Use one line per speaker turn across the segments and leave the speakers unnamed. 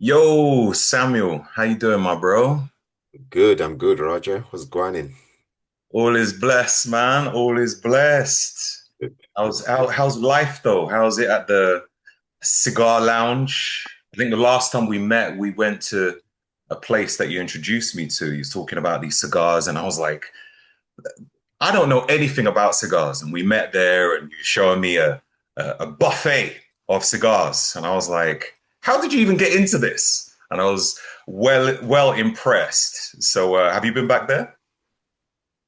Yo, Samuel, how you doing, my bro?
Good, I'm good, Roger. What's going on?
All is blessed, man. All is blessed.
Good, good,
How's
good.
how's life though? How's it at the cigar lounge? I think the last time we met, we went to a place that you introduced me to. You was talking about these cigars, and I was like, I don't know anything about cigars. And we met there, and you showing me a buffet of cigars, and I was like, how did you even get into this? And I was well impressed. So, have you been back there?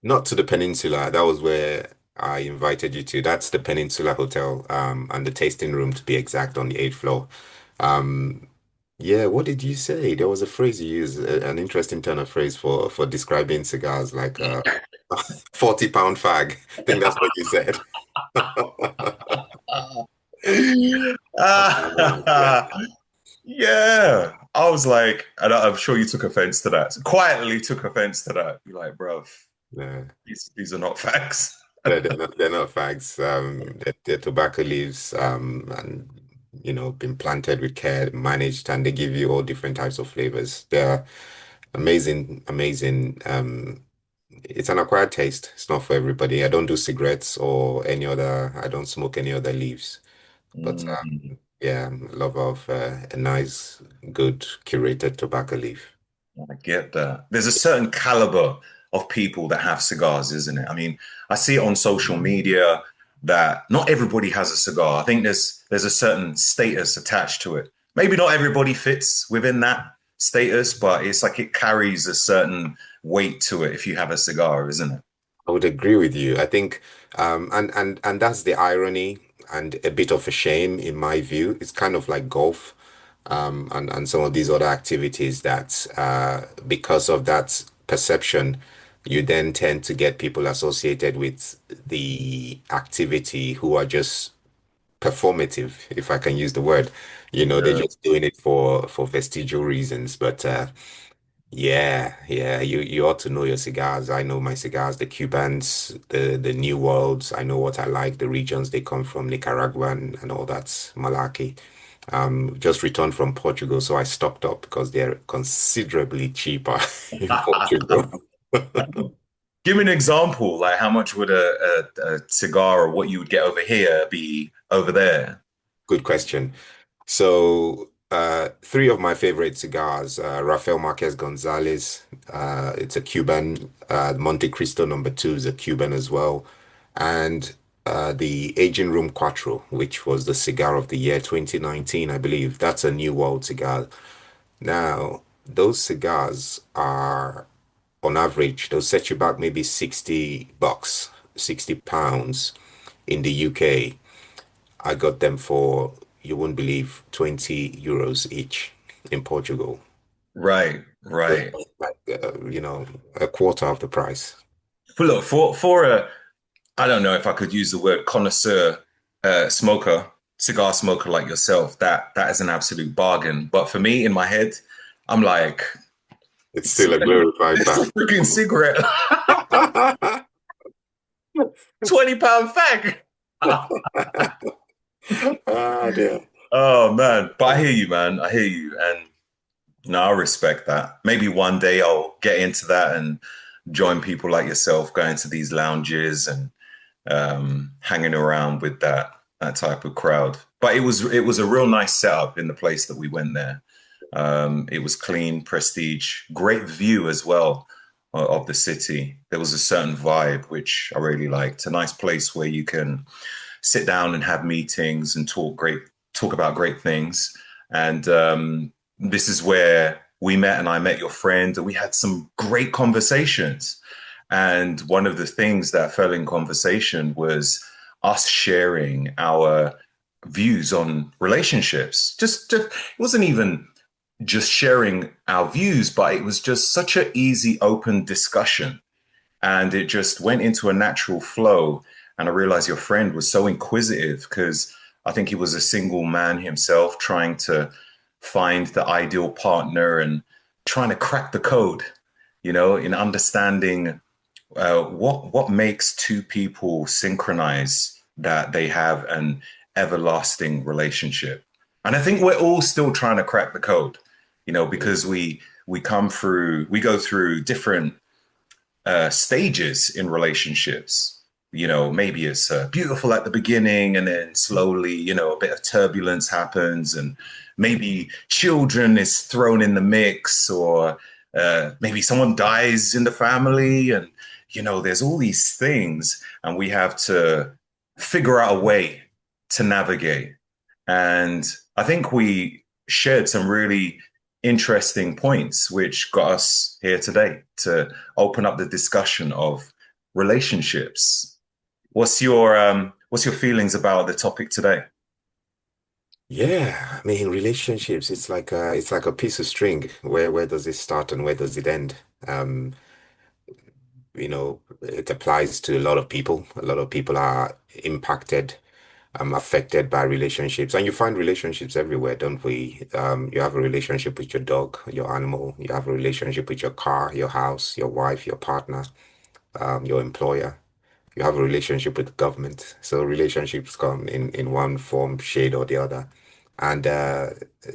Not to the Peninsula. That was where I invited you to. That's the Peninsula Hotel, and the tasting room to be exact on the eighth floor. Um, yeah, what did you say? There was a phrase you used, an interesting turn of phrase for describing cigars, like 40-pound fag. I think that's what you said. Yeah.
Ah, yeah. I was like, and I'm sure you took offense to that. Quietly took offense to that. You're like, bro,
Yeah.
these are not facts.
They're not fags. They're tobacco leaves, and been planted with care, managed, and they give you all different types of flavors. They're amazing, amazing. It's an acquired taste. It's not for everybody. I don't do cigarettes or any other. I don't smoke any other leaves. But
Mm,
yeah, I'm a lover of a nice, good curated tobacco leaf.
I get that. There's a certain caliber of people that have cigars, isn't it? I mean, I see it on social media that not everybody has a cigar. I think there's a certain status attached to it. Maybe not everybody fits within that status, but it's like it carries a certain weight to it if you have a cigar, isn't it?
I would agree with you. I think, and that's the irony and a bit of a shame in my view. It's kind of like golf, and some of these other activities that, because of that perception, you then tend to get people associated with the activity who are just performative, if I can use the word. They're
Yeah.
just doing it for vestigial reasons, but. Yeah, yeah, you ought to know your cigars. I know my cigars, the Cubans, the New Worlds. I know what I like, the regions they come from, Nicaragua and all that malarkey. Just returned from Portugal, so I stocked up because they're considerably cheaper in Portugal.
Give me an example, like how much would a cigar or what you would get over here be over there?
Good question. So, three of my favorite cigars, Rafael Marquez Gonzalez, it's a Cuban. Monte Cristo number two is a Cuban as well. And the Aging Room Quattro, which was the cigar of the year 2019, I believe. That's a New World cigar. Now, those cigars are, on average, they'll set you back maybe $60, £60 in the UK. I got them for, you wouldn't believe, €20 each in Portugal.
Right,
So
right.
it's like, a quarter of the price.
But look, for a, I don't know if I could use the word connoisseur smoker, cigar smoker like yourself, that is an absolute bargain. But for me, in my head, I'm like,
It's
it's,
still a glorified
it's a
bag.
freaking cigarette, £20 fag.
Ah, dear.
Oh man, but I hear you, man. I hear you, and no, I respect that. Maybe one day I'll get into that and join people like yourself, going to these lounges and hanging around with that type of crowd. But it was a real nice setup in the place that we went there. It was clean, prestige, great view as well of the city. There was a certain vibe which I really liked. A nice place where you can sit down and have meetings and talk about great things. And this is where we met, and I met your friend, and we had some great conversations. And one of the things that fell in conversation was us sharing our views on relationships. It wasn't even just sharing our views, but it was just such an easy, open discussion. And it just went into a natural flow. And I realized your friend was so inquisitive because I think he was a single man himself trying to find the ideal partner and trying to crack the code, in understanding what makes two people synchronize that they have an everlasting relationship. And I think we're all still trying to crack the code. because we go through different stages in relationships. Maybe it's beautiful at the beginning, and then slowly, a bit of turbulence happens, and maybe children is thrown in the mix, or maybe someone dies in the family, and there's all these things, and we have to figure out a way to navigate. And I think we shared some really interesting points, which got us here today to open up the discussion of relationships. What's your feelings about the topic today?
Yeah, I mean, relationships, it's like a piece of string. Where does it start and where does it end? It applies to a lot of people. A lot of people are impacted, affected by relationships. And you find relationships everywhere, don't we? You have a relationship with your dog, your animal, you have a relationship with your car, your house, your wife, your partner, your employer. You have a relationship with the government. So relationships come in one form, shade or the other. And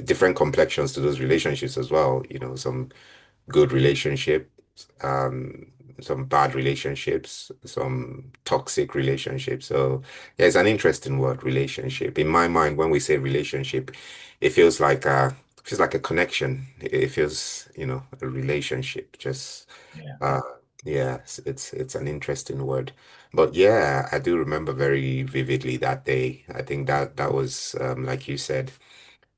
different complexions to those relationships as well. Some good relationships, um, some bad relationships, some toxic relationships. So yeah, it's an interesting word, relationship. In my mind, when we say relationship, it feels like a connection. It feels, a relationship. Just
Yeah.
uh yeah, it's an interesting word. But yeah, I do remember very vividly that day. I think that was like you said,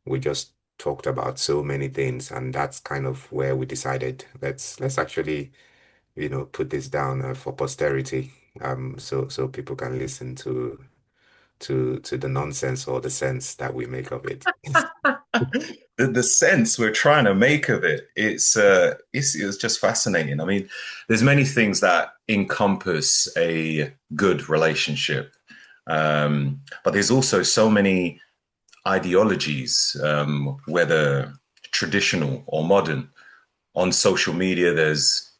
we just talked about so many things, and that's kind of where we decided let's actually, put this down for posterity, so people can listen to the nonsense or the sense that we make of it.
The sense we're trying to make of it, it's just fascinating. I mean, there's many things that encompass a good relationship, but there's also so many ideologies, whether traditional or modern. On social media, there's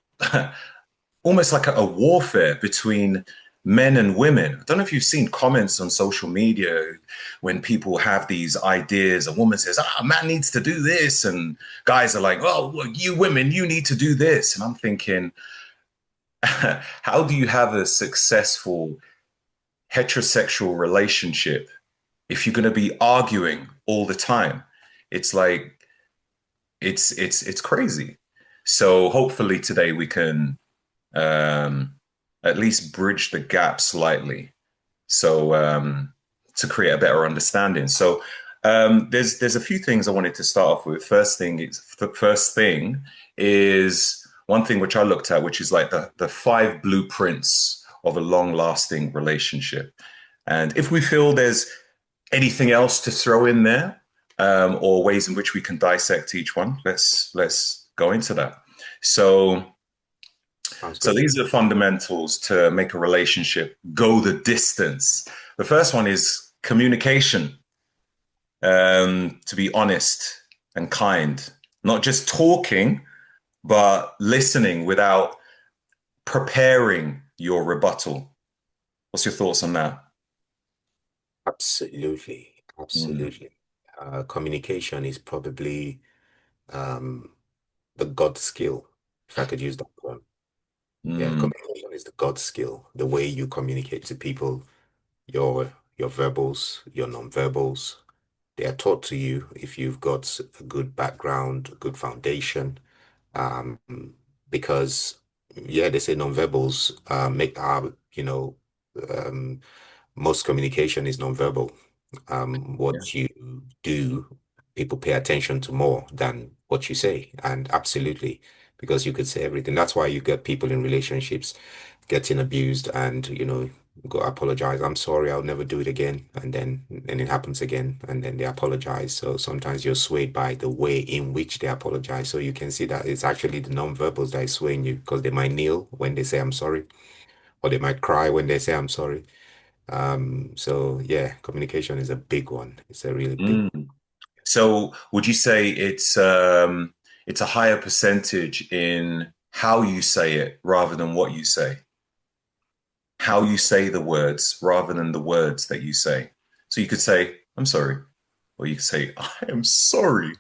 almost like a warfare between men and women. I don't know if you've seen comments on social media when people have these ideas. A woman says, a man needs to do this. And guys are like, oh, well, you women, you need to do this. And I'm thinking, how do you have a successful heterosexual relationship if you're going to be arguing all the time? It's like, it's crazy. So hopefully today we can um, at least bridge the gap slightly, so to create a better understanding. So there's a few things I wanted to start off with. First thing is one thing which I looked at, which is like the five blueprints of a long lasting relationship. And if we feel there's anything else to throw in there, or ways in which we can dissect each one, let's go into that. So
Sounds
so
good.
these are fundamentals to make a relationship go the distance. The first one is communication, to be honest and kind, not just talking, but listening without preparing your rebuttal. What's your thoughts on that?
Absolutely,
Mm,
absolutely. Communication is probably um, the God skill, if I could use that term. Yeah,
mm,
communication is the God skill. The way you communicate to people, your verbals, your non-verbals, they are taught to you if you've got a good background, a good foundation. Um, because yeah, they say non-verbals make our, um, most communication is non-verbal.
yeah,
What you do, people pay attention to more than what you say. And absolutely, because you could say everything. That's why you get people in relationships getting abused and, go apologize. I'm sorry, I'll never do it again. And it happens again. And then they apologize. So sometimes you're swayed by the way in which they apologize. So you can see that it's actually the non-verbals that is swaying you because they might kneel when they say I'm sorry, or they might cry when they say I'm sorry. So yeah, communication is a big one. It's a really big one.
mm. So would you say it's a higher percentage in how you say it rather than what you say? How you say the words rather than the words that you say. So you could say, I'm sorry, or you could say, I am sorry.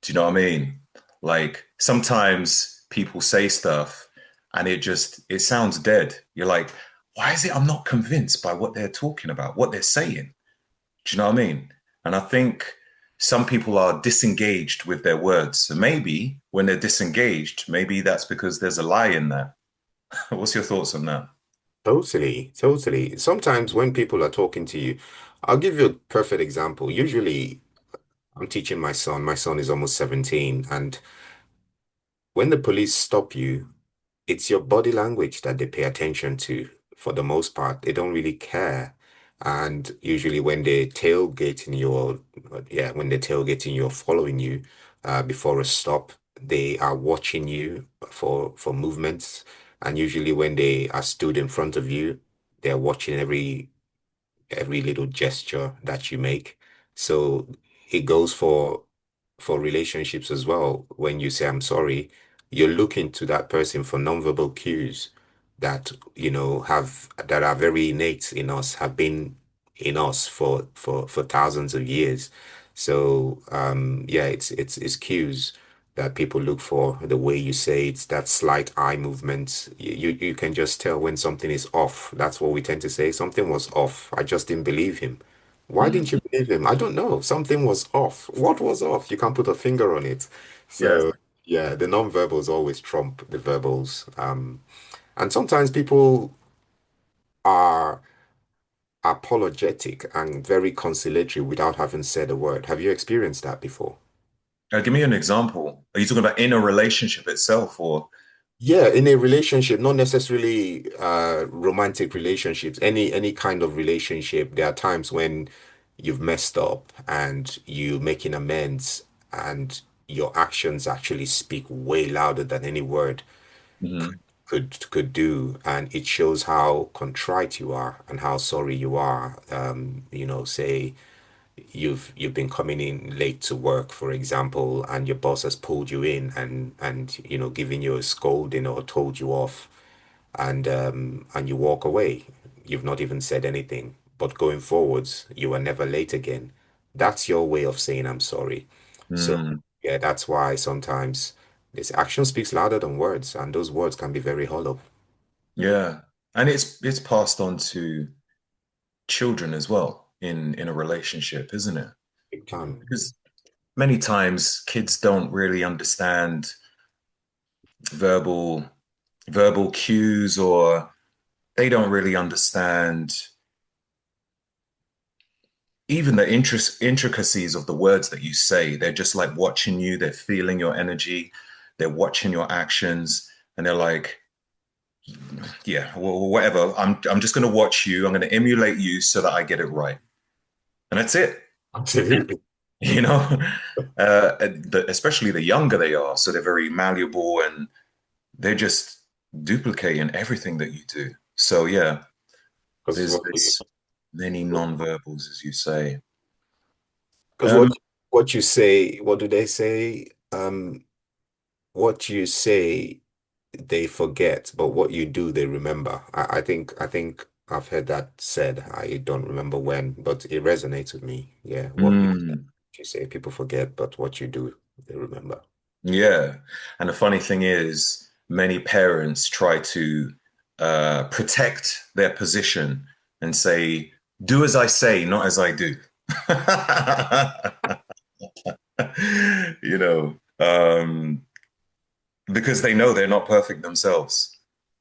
Do you know what I mean? Like sometimes people say stuff and it sounds dead. You're like, why is it I'm not convinced by what they're talking about, what they're saying? Do you know what I mean? And I think some people are disengaged with their words. So maybe when they're disengaged, maybe that's because there's a lie in there. What's your thoughts on that?
Totally, totally. Sometimes when people are talking to you, I'll give you a perfect example. Usually, I'm teaching my son. My son is almost 17, and when the police stop you, it's your body language that they pay attention to for the most part. They don't really care. And usually when they're tailgating you, or yeah, when they're tailgating you or following you before a stop, they are watching you for movements. And usually when they are stood in front of you, they're watching every little gesture that you make. So it goes for relationships as well. When you say I'm sorry, you're looking to that person for nonverbal cues that, have that are very innate in us, have been in us for thousands of years. So yeah, it's cues that people look for, the way you say it, that slight eye movement. You can just tell when something is off. That's what we tend to say. Something was off. I just didn't believe him. Why didn't you
Mm.
believe him? I don't know. Something was off. What was off? You can't put a finger on it.
Yes.
So yeah, the non-verbals always trump the verbals. And sometimes people are apologetic and very conciliatory without having said a word. Have you experienced that before?
Give me an example. Are you talking about in a relationship itself or?
Yeah, in a relationship, not necessarily romantic relationships, any kind of relationship, there are times when you've messed up and you making amends and your actions actually speak way louder than any word could
Mhm.
could do, and it shows how contrite you are and how sorry you are. Say you've been coming in late to work, for example, and your boss has pulled you in and given you a scolding or told you off, and you walk away. You've not even said anything, but going forwards, you are never late again. That's your way of saying I'm sorry. So
Mm.
yeah, that's why sometimes this action speaks louder than words, and those words can be very hollow.
Yeah. And it's passed on to children as well in a relationship, isn't it?
Big time.
Because many times kids don't really understand verbal verbal cues or they don't really understand even the intricacies of the words that you say. They're just like watching you, they're feeling your energy, they're watching your actions, and they're like, yeah, well, whatever. I'm just going to watch you. I'm going to emulate you so that I get it right, and that's it.
Absolutely.
You know, especially the younger they are, so they're very malleable and they're just duplicating everything that you do. So yeah,
Because
there's many non-verbals, as you say.
because
Um,
what you say, what do they say? What you say, they forget, but what you do, they remember. I think I've heard that said. I don't remember when, but it resonates with me. Yeah,
mm,
what you say, people forget, but what you do, they remember.
yeah, and the funny thing is, many parents try to protect their position and say, "Do as I say, not as I do." You know, because they know they're not perfect themselves.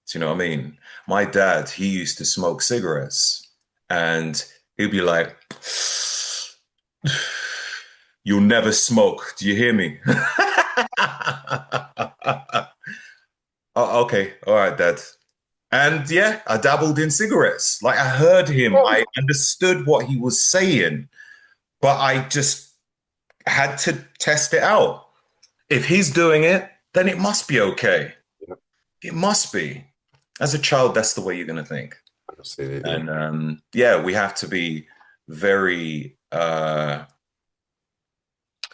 Do you know what I mean? My dad, he used to smoke cigarettes and he'd be like, "You'll never smoke. Do you hear me?" Oh, okay. All right, dad. And yeah, I dabbled in cigarettes. Like I heard him, I understood what he was saying, but I just had to test it out. If he's doing it, then it must be okay.
Yeah,
It must be. As a child, that's the way you're going to think.
absolutely.
And yeah, we have to be very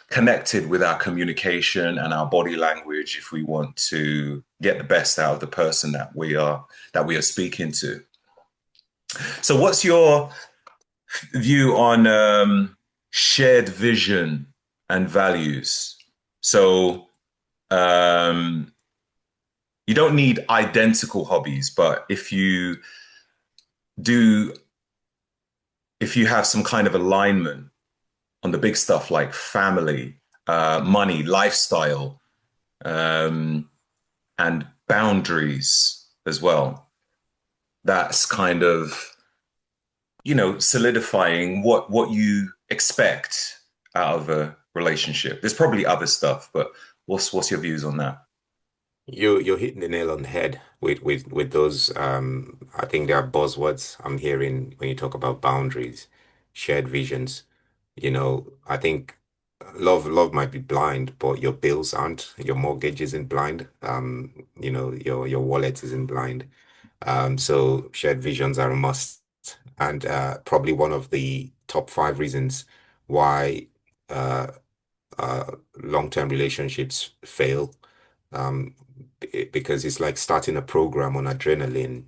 connected with our communication and our body language if we want to get the best out of the person that we are speaking to. So, what's your view on shared vision and values? So um, you don't need identical hobbies, but do, if you have some kind of alignment on the big stuff like family, money, lifestyle, um, and boundaries as well, that's kind of, solidifying what you expect out of a relationship. There's probably other stuff, but what's your views on that?
You're hitting the nail on the head with those. I think there are buzzwords I'm hearing when you talk about boundaries, shared visions. I think love might be blind, but your bills aren't. Your mortgage isn't blind. Your wallet isn't blind. So shared visions are a must, and probably one of the top five reasons why uh, long-term relationships fail. Um, because it's like starting a program on adrenaline.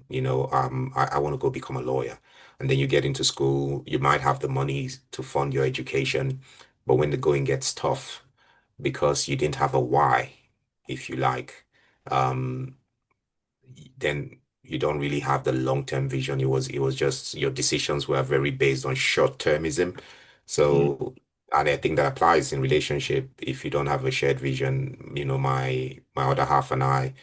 I want to go become a lawyer. And then you get into school, you might have the money to fund your education, but when the going gets tough, because you didn't have a why, if you like, um, then you don't really have the long-term vision. It was just your decisions were very based on short-termism.
Mm,
So, and I think that applies in relationship. If you don't have a shared vision, my other half and I,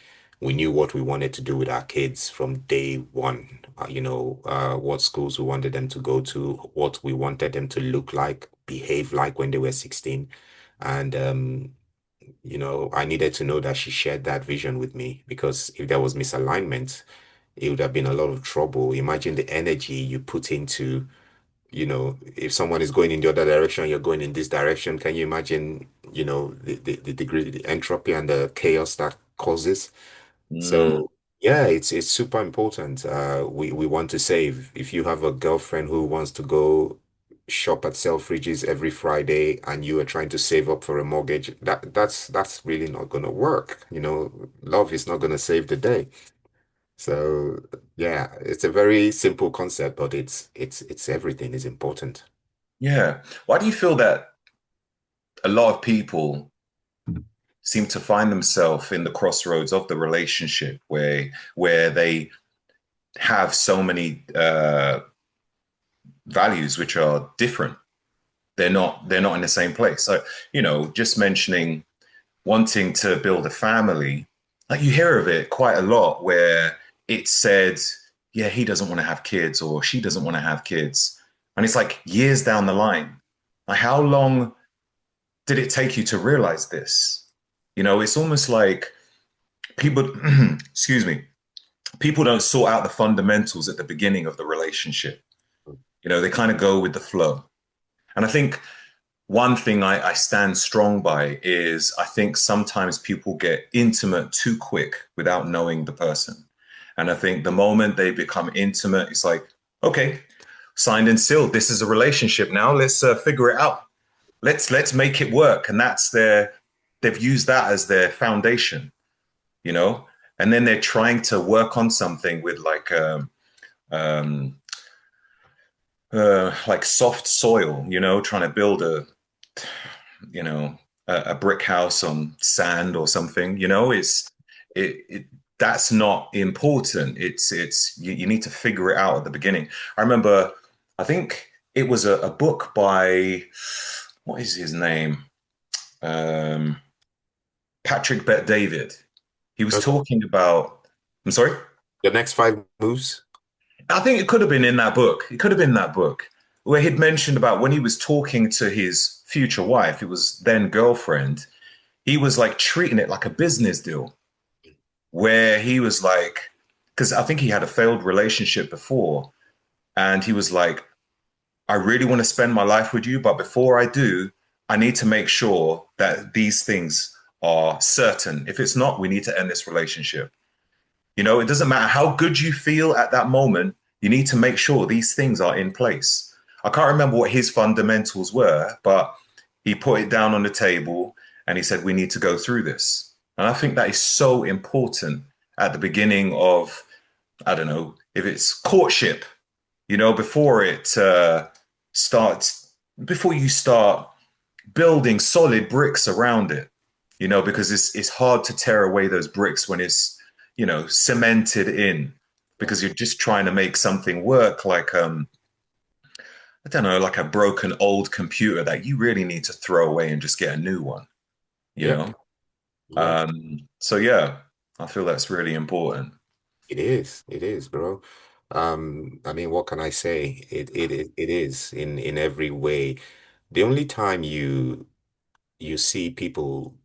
we knew what we wanted to do with our kids from day one. What schools we wanted them to go to, what we wanted them to look like, behave like when they were 16. And I needed to know that she shared that vision with me, because if there was misalignment, it would have been a lot of trouble. Imagine the energy you put into, if someone is going in the other direction, you're going in this direction. Can you imagine, the degree, the entropy and the chaos that causes?
mm,
So yeah, it's super important. We want to save. If you have a girlfriend who wants to go shop at Selfridges every Friday and you are trying to save up for a mortgage, that's really not gonna work. Love is not gonna save the day. So yeah, it's a very simple concept, but it's everything is important.
yeah. Why do you feel that a lot of people seem to find themselves in the crossroads of the relationship where they have so many values which are different? They're not in the same place. So, just mentioning wanting to build a family, like you hear of it quite a lot where it said, yeah, he doesn't want to have kids or she doesn't want to have kids. And it's like years down the line. Like, how long did it take you to realize this? It's almost like people, excuse me, people don't sort out the fundamentals at the beginning of the relationship. They kind of go with the flow. And I think one thing I stand strong by is I think sometimes people get intimate too quick without knowing the person. And I think the moment they become intimate, it's like, okay, signed and sealed. This is a relationship now. Let's figure it out. Let's make it work. And they've used that as their foundation, you know. And then they're trying to work on something with um, like soft soil, trying to build a brick house on sand or something. It that's not important. You need to figure it out at the beginning. I remember, I think it was a book by, what is his name? Um, Patrick Bet David. He was
Okay.
talking about, I'm sorry?
The next five moves.
I think it could have been in that book. It could have been that book where he'd mentioned about when he was talking to his future wife, it was then girlfriend, he was like treating it like a business deal where he was like, because I think he had a failed relationship before, and he was like, I really want to spend my life with you, but before I do, I need to make sure that these things are certain. If it's not, we need to end this relationship. It doesn't matter how good you feel at that moment, you need to make sure these things are in place. I can't remember what his fundamentals were, but he put it down on the table and he said, we need to go through this. And I think that is so important at the beginning of, I don't know, if it's courtship, before it starts, before you start building solid bricks around it. because it's hard to tear away those bricks when it's, cemented in, because you're just trying to make something work, like I don't know, like a broken old computer that you really need to throw away and just get a new one, you
Yep.
know?
Yep.
So yeah, I feel that's really important.
It is. It is, bro. I mean, what can I say? It is in every way. The only time you see people,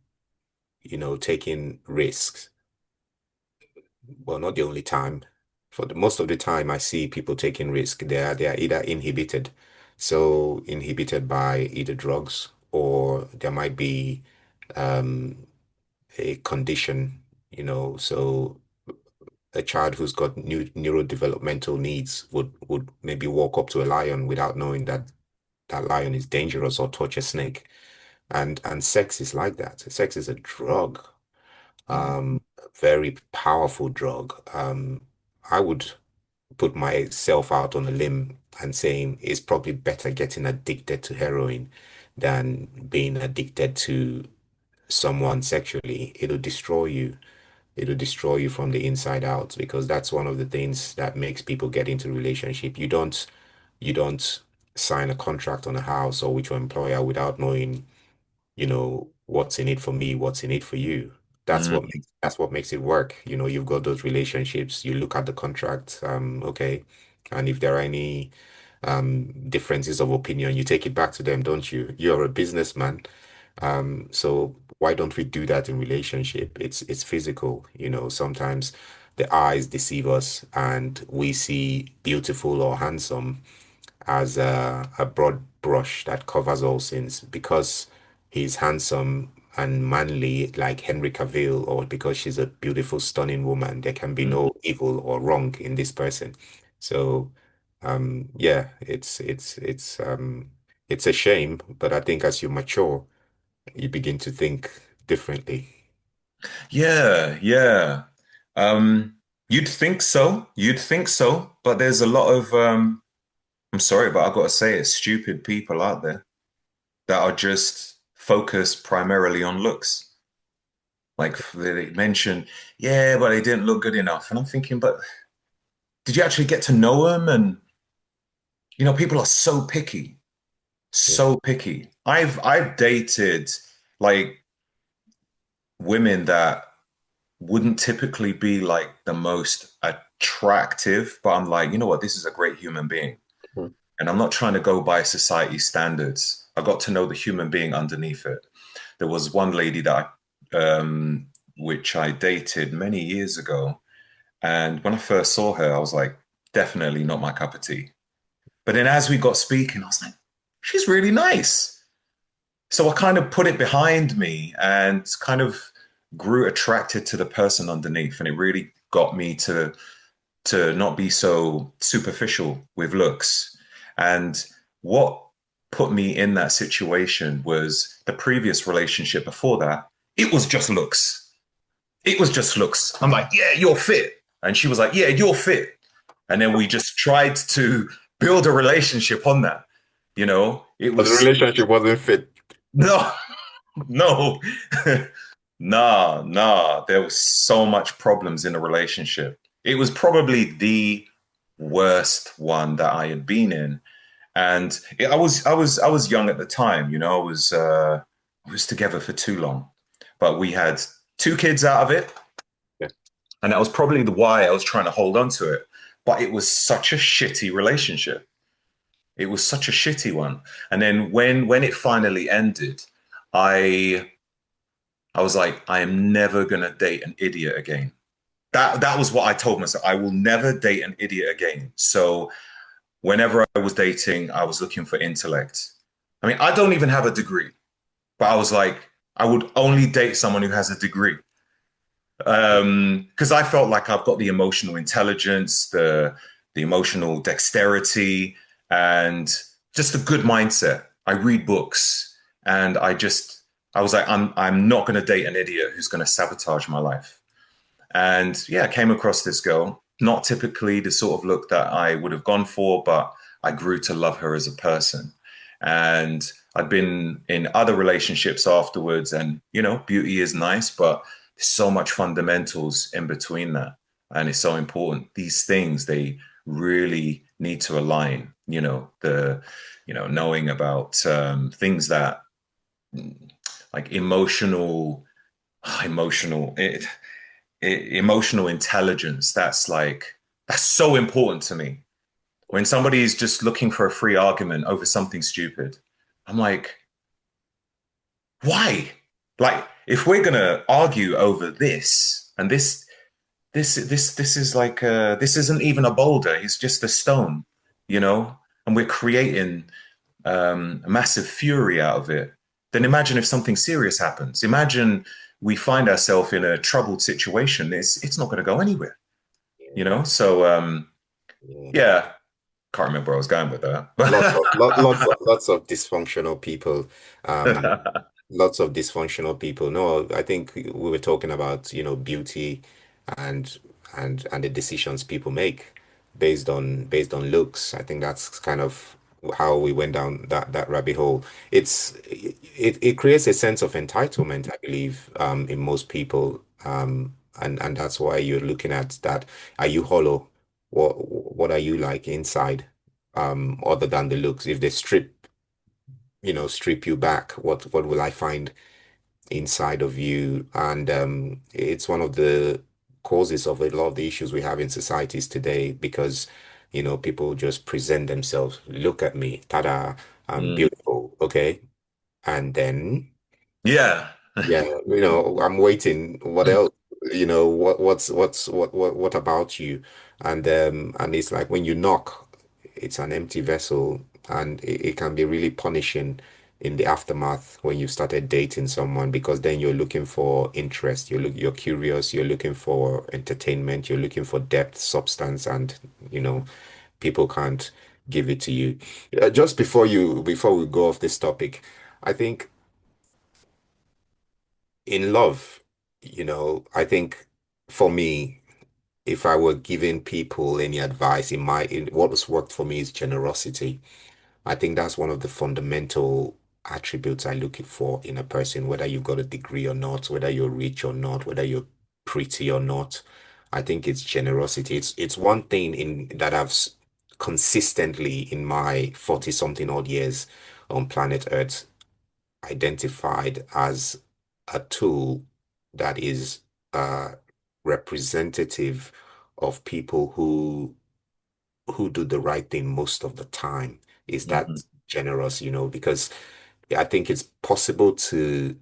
taking risks, well, not the only time. For the most of the time, I see people taking risk. They are either inhibited, so inhibited by either drugs, or there might be um, a condition, so a child who's got new neurodevelopmental needs would maybe walk up to a lion without knowing that that lion is dangerous, or touch a snake. And sex is like that. Sex is a drug,
Mm.
a very powerful drug. I would put myself out on a limb and saying it's probably better getting addicted to heroin than being addicted to someone sexually. It'll destroy you. It'll destroy you from the inside out, because that's one of the things that makes people get into relationship. You don't sign a contract on a house or with your employer without knowing, what's in it for me, what's in it for you.
Mm.
That's what makes it work. You've got those relationships, you look at the contract, okay. And if there are any differences of opinion, you take it back to them, don't you? You're a businessman. So why don't we do that in relationship? It's physical, sometimes the eyes deceive us and we see beautiful or handsome as a broad brush that covers all sins, because he's handsome and manly like Henry Cavill, or because she's a beautiful, stunning woman. There can be
Mm.
no evil or wrong in this person. So, yeah, it's a shame, but I think as you mature, you begin to think differently.
Yeah, yeah. Um, you'd think so. You'd think so. But there's a lot of I'm sorry, but I've got to say it, stupid people out there that are just focused primarily on looks. Like they mention, yeah, but they didn't look good enough. And I'm thinking, but did you actually get to know them? And people are so picky,
Yeah.
so picky. I've dated like women that wouldn't typically be like the most attractive, but I'm like, you know what, this is a great human being.
Mhm.
And I'm not trying to go by society standards. I got to know the human being underneath it. There was one lady that which I dated many years ago. And when I first saw her, I was like, definitely not my cup of tea. But then as we got speaking, I was like, she's really nice. So I kind of put it behind me and kind of grew attracted to the person underneath. And it really got me to not be so superficial with looks. And what put me in that situation was the previous relationship before that. It was just looks. It was just looks. I'm like, yeah, you're fit. And she was like, yeah, you're fit. And then we just tried to build a relationship on that. It
But the
was
relationship wasn't fit.
no, no, nah. There was so much problems in the relationship. It was probably the worst one that I had been in, and I was young at the time. I was together for too long, but we had two kids out of it,
Yeah.
and that was probably the why I was trying to hold on to it. But it was such a shitty relationship. It was such a shitty one. And then when it finally ended, I I was like, I am never gonna date an idiot again. That was what I told myself. I will never date an idiot again. So whenever I was dating, I was looking for intellect. I mean, I don't even have a degree, but I was like, I would only date someone who has a degree. Because I felt like I've got the emotional intelligence, the emotional dexterity, and just a good mindset. I read books, and I was like, I'm not going to date an idiot who's going to sabotage my life. And yeah, I came across this girl, not typically the sort of look that I would have gone for, but I grew to love her as a person. And I'd been in other relationships afterwards, and beauty is nice, but there's so much fundamentals in between that, and it's so important. These things, they really need to align. Knowing about things that like emotional emotional intelligence. That's so important to me. When somebody's just looking for a free argument over something stupid, I'm like, why? Like, if we're gonna argue over this, and this is like this isn't even a boulder, it's just a stone, and we're creating a massive fury out of it. Then imagine if something serious happens. Imagine we find ourselves in a troubled situation. It's not going to go anywhere, So
Yeah.
yeah, can't remember where I was going with
Lots of dysfunctional people. Um,
that.
Lots of dysfunctional people. No, I think we were talking about, beauty and and the decisions people make based on looks. I think that's kind of how we went down that rabbit hole. It creates a sense of entitlement, I believe, in most people. And that's why you're looking at that. Are you hollow? What are you like inside? Other than the looks. If they strip you back, what will I find inside of you? And it's one of the causes of a lot of the issues we have in societies today because, people just present themselves. Look at me, tada, I'm
Mm.
beautiful, okay? And then
Yeah.
yeah, I'm waiting. What else? What about you? And it's like when you knock, it's an empty vessel, and it can be really punishing in the aftermath when you started dating someone because then you're looking for interest, you're curious, you're looking for entertainment, you're looking for depth, substance, and people can't give it to you. Just before we go off this topic, I think in love, I think for me, if I were giving people any advice what has worked for me is generosity. I think that's one of the fundamental attributes I look for in a person, whether you've got a degree or not, whether you're rich or not, whether you're pretty or not. I think it's generosity. It's one thing in that consistently in my 40 something odd years on planet Earth identified as a tool that is uh, representative of people who do the right thing most of the time is
Mhm.
that generous, because I think it's possible to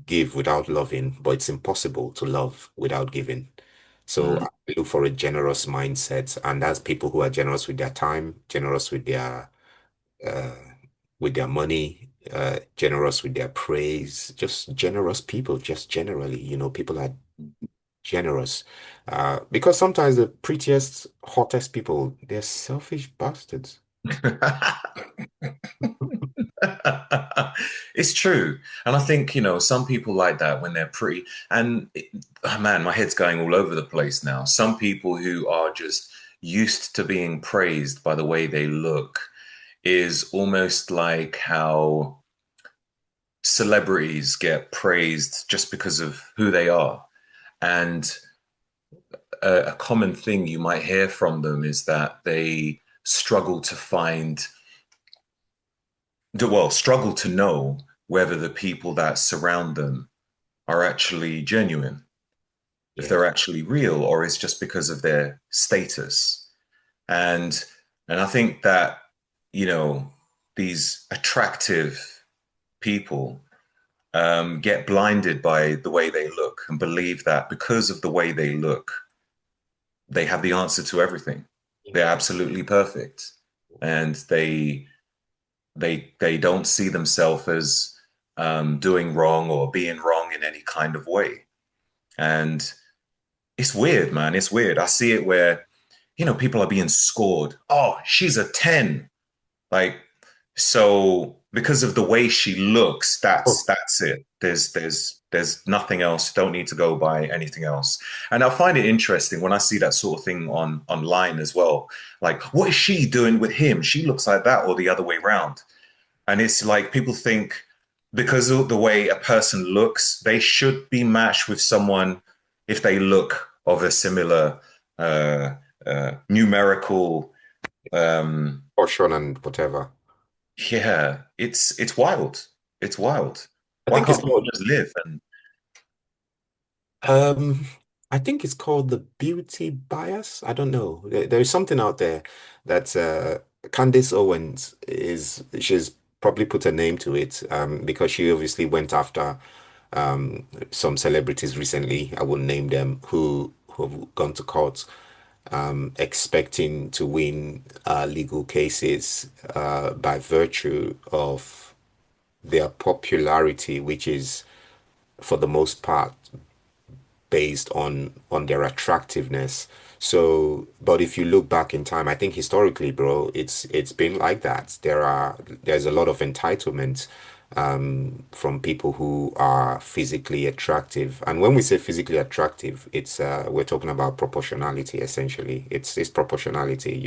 give without loving, but it's impossible to love without giving. So
Mm.
I look for a generous mindset, and that's people who are generous with their time, generous uh, with their money, generous with their praise, just generous people, just generally, people are generous. Because sometimes the prettiest, hottest people, they're selfish bastards.
It's true. And I think, some people like that when they're pretty. And oh man, my head's going all over the place now. Some people who are just used to being praised by the way they look is almost like how celebrities get praised just because of who they are. And a common thing you might hear from them is that they struggle to find struggle to know whether the people that surround them are actually genuine, if they're
Yes.
actually real, or it's just because of their status. And and I think that, you know, these attractive people get blinded by the way they look and believe that because of the way they look, they have the answer to everything. They're absolutely perfect. And they don't see themselves as doing wrong or being wrong in any kind of way. And it's weird, man. It's weird. I see it where, people are being scored. Oh, she's a 10. Like, so because of the way she looks,
Oh,
that's it. There's nothing else. Don't need to go by anything else. And I find it interesting when I see that sort of thing online as well. Like, what is she doing with him? She looks like that, or the other way around. And it's like people think because of the way a person looks, they should be matched with someone if they look of a similar uh, numerical.
Portion and whatever.
Yeah, it's wild. It's wild.
I
Why
think it's
can't people
called
just live? And
um I think it's called the beauty bias. I don't know. There's something out there that Candace Owens she's probably put a name to it because she obviously went after some celebrities recently. I wouldn't name them who've gone to court expecting to win legal cases by virtue of their popularity, which is for the most part based on their attractiveness. So, but if you look back in time, I think historically, bro, it's been like that. There's a lot of entitlement from people who are physically attractive. And when we say physically attractive, it's we're talking about proportionality essentially. It's proportionality,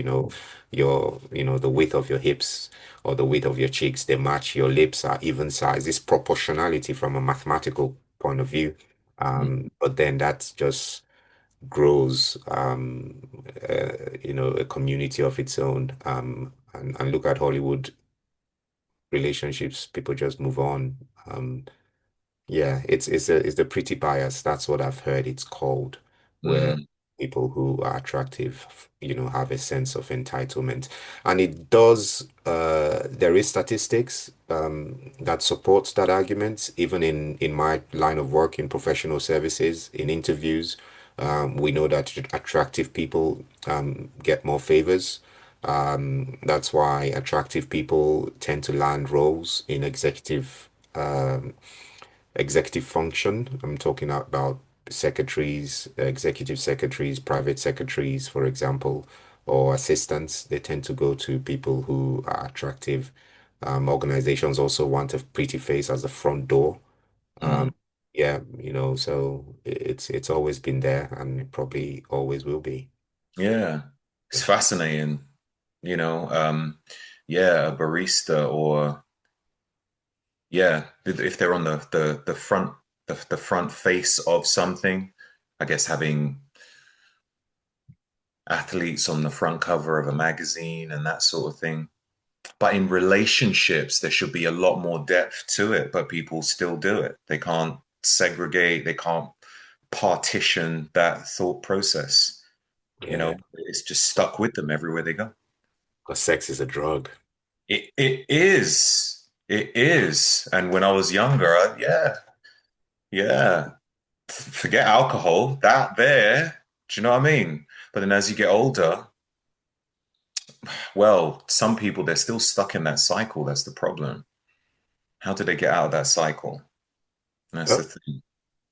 the width of your hips or the width of your cheeks, they match, your lips are even size. It's proportionality from a mathematical point of view. But then that just grows, a community of its own. And look at Hollywood relationships, people just move on. Yeah, it's the pretty bias. That's what I've heard it's called, where
mm,
people who are attractive, have a sense of entitlement. And it does, there is statistics that supports that argument, even in my line of work in professional services, in interviews. We know that attractive people get more favors. That's why attractive people tend to land roles in executive function. I'm talking about secretaries, executive secretaries, private secretaries, for example, or assistants. They tend to go to people who are attractive. Organizations also want a pretty face as the front door.
mm.
Yeah, so it's always been there and it probably always will be.
Yeah, it's fascinating. You know, yeah, a barista or yeah, if they're on the front the front face of something, I guess having athletes on the front cover of a magazine and that sort of thing. But in relationships, there should be a lot more depth to it, but people still do it. They can't segregate, they can't partition that thought process. You
Yeah,
know, it's just stuck with them everywhere they go.
because sex is a drug.
It is. It is. And when I was younger, yeah, yeah. Forget alcohol, that there. Do you know what I mean? But then as you get older, well, some people they're still stuck in that cycle. That's the problem. How do they get out of that cycle? That's
Oh,
the thing.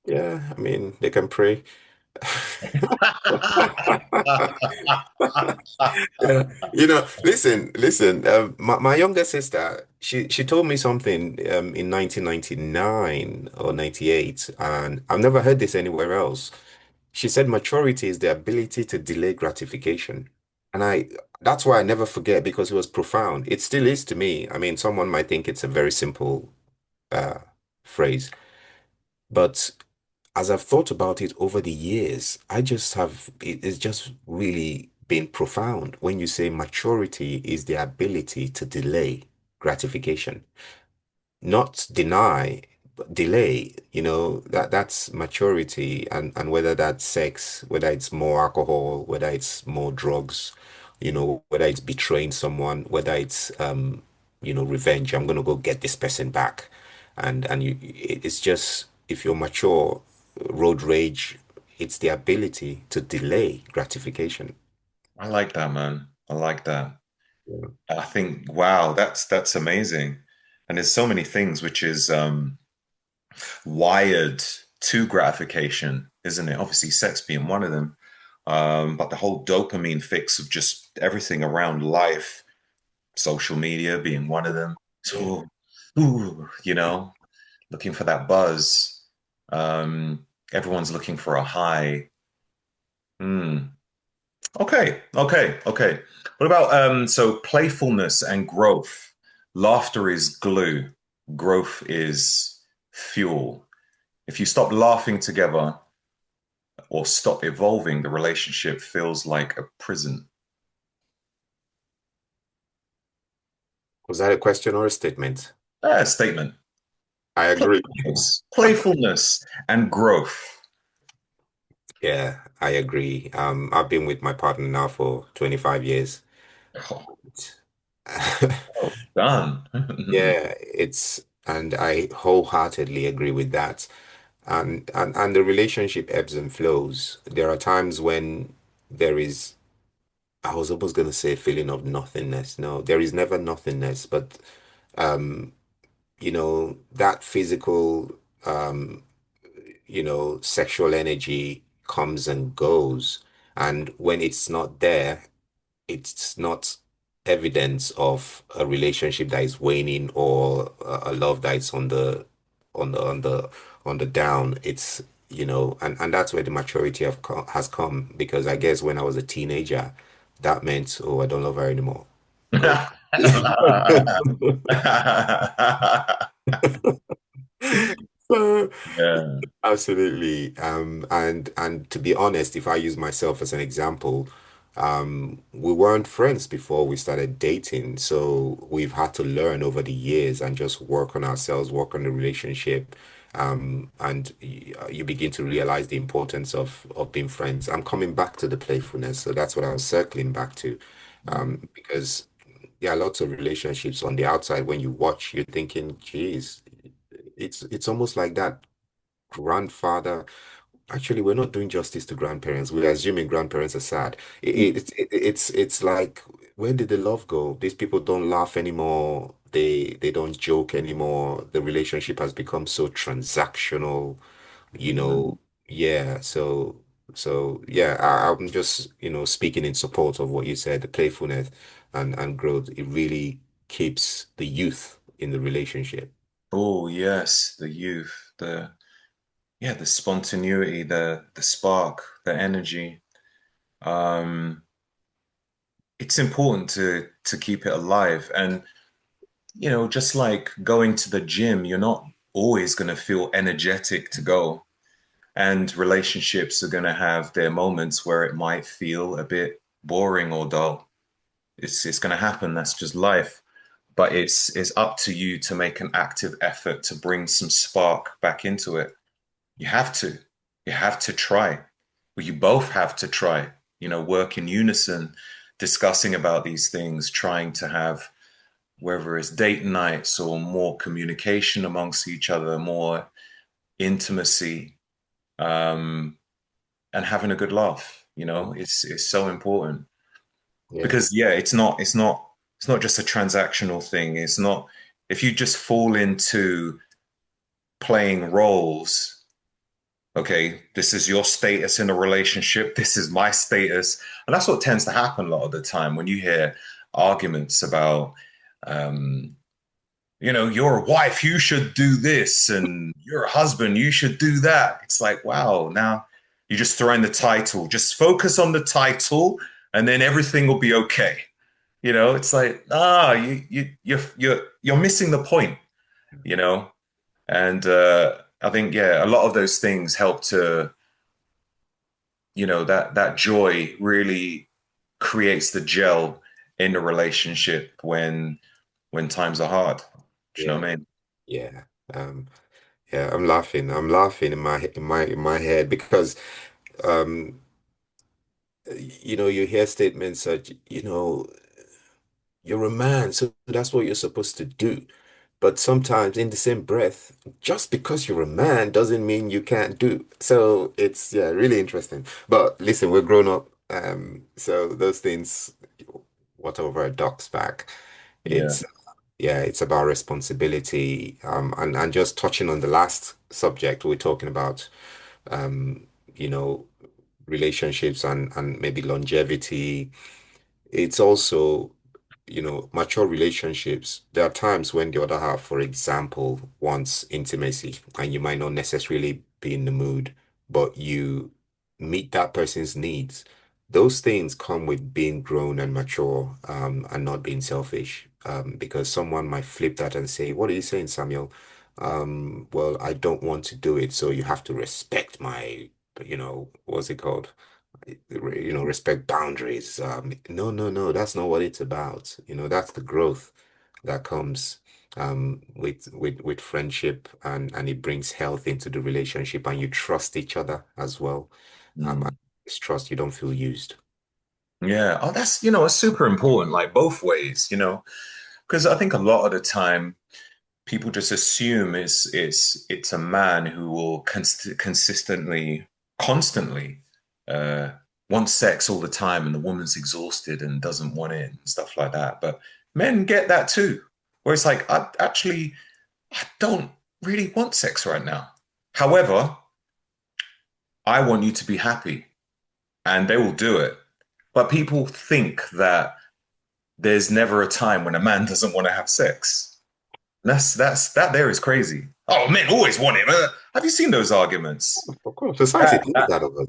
yeah, I mean, they can pray. Yeah, listen. My younger sister, she told me something in 1999 or 98, and I've never heard this anywhere else. She said maturity is the ability to delay gratification. And that's why I never forget because it was profound. It still is to me. I mean, someone might think it's a very simple uh, phrase, but as I've thought about it over the years, it's just really been profound when you say maturity is the ability to delay gratification, not deny, but delay. That's maturity, and whether that's sex, whether it's more alcohol, whether it's more drugs, whether it's betraying someone, whether it's revenge. I'm gonna go get this person back, and it's just if you're mature, road rage, it's the ability to delay gratification.
I like that, man. I like that.
Yeah.
I think, wow, that's amazing. And there's so many things which is wired to gratification, isn't it? Obviously, sex being one of them. But the whole dopamine fix of just everything around life, social media being one of them.
Yeah.
So, ooh, looking for that buzz. Everyone's looking for a high. Hmm. Okay, okay, okay. What about so playfulness and growth? laughter is glue, growth is fuel. If you stop laughing together or stop evolving, the relationship feels like a prison.
Was that a question or a statement?
Statement.
I agree.
Playfulness and growth.
Yeah, I agree. I've been with my partner now for 25 years.
Oh, well done.
Yeah, and I wholeheartedly agree with that. And the relationship ebbs and flows. There are times when there is, I was almost going to say feeling of nothingness. No, there is never nothingness, but um, that physical sexual energy comes and goes. And when it's not there, it's not evidence of a relationship that is waning or a love that is on the on the on the down. It's and that's where the maturity has come, because I guess when I was a teenager, that meant, oh, I don't love her anymore. Oh. So,
Yeah.
absolutely. And to be honest, if I use myself as an example, we weren't friends before we started dating. So we've had to learn over the years and just work on ourselves, work on the relationship. And you begin to realize the importance of being friends. I'm coming back to the playfulness, so that's what I was circling back to. Because yeah, lots of relationships on the outside, when you watch, you're thinking, geez, it's almost like that grandfather. Actually, we're not doing justice to grandparents. We're assuming grandparents are sad. It's like, where did the love go? These people don't laugh anymore. They don't joke anymore. The relationship has become so transactional, you
Mm.
know. Yeah, so yeah, I'm just, speaking in support of what you said, the playfulness and growth. It really keeps the youth in the relationship.
Oh, yes, the youth, the spontaneity, the spark, the energy. Um, it's important to keep it alive. And just like going to the gym, you're not always going to feel energetic to go. And relationships are going to have their moments where it might feel a bit boring or dull. It's going to happen. That's just life. But it's up to you to make an active effort to bring some spark back into it. You have to. You have to try. Well, you both have to try. Work in unison, discussing about these things, trying to have whether it's date nights or more communication amongst each other, more intimacy, um, and having a good laugh. It's so important
Yeah.
because yeah, it's not just a transactional thing. It's not if you just fall into playing roles. Okay, this is your status in a relationship. This is my status, and that's what tends to happen a lot of the time when you hear arguments about um, you're a wife, you should do this, and you're a husband, you should do that. It's like, wow, now you're just throwing the title. Just focus on the title, and then everything will be okay. It's like, you're missing the point, you know? And I think, yeah, a lot of those things help to, that joy really creates the gel in the relationship when times are hard. Do you know
Yeah.
what I mean?
Yeah. Um, yeah, I'm laughing. I'm laughing in my head because um you hear statements such, you're a man, so that's what you're supposed to do. But sometimes in the same breath, just because you're a man doesn't mean you can't do. So it's, yeah, really interesting. But listen, we're grown up. So those things, whatever a duck's back,
Yeah.
it's yeah, it's about responsibility. And just touching on the last subject, we're talking about um, you know, relationships and maybe longevity. It's also, mature relationships. There are times when the other half, for example, wants intimacy, and you might not necessarily be in the mood, but you meet that person's needs. Those things come with being grown and mature, and not being selfish. because someone might flip that and say, "What are you saying, Samuel? Well, I don't want to do it, so you have to respect my, what's it called? Respect boundaries." No, no, no, that's not what it's about. That's the growth that comes with friendship, and it brings health into the relationship, and you trust each other as well. And
Mm.
it's trust, you don't feel used.
Yeah. Oh, that's, it's super important, like both ways, because I think a lot of the time people just assume it's a man who will constantly uh, want sex all the time, and the woman's exhausted and doesn't want it and stuff like that. But men get that too, where it's like, I don't really want sex right now. However, I want you to be happy, and they will do it. But people think that there's never a time when a man doesn't want to have sex. That there is crazy. Oh, men always want it. Have you seen those arguments?
Of course, society
That
thinks
that
that of us.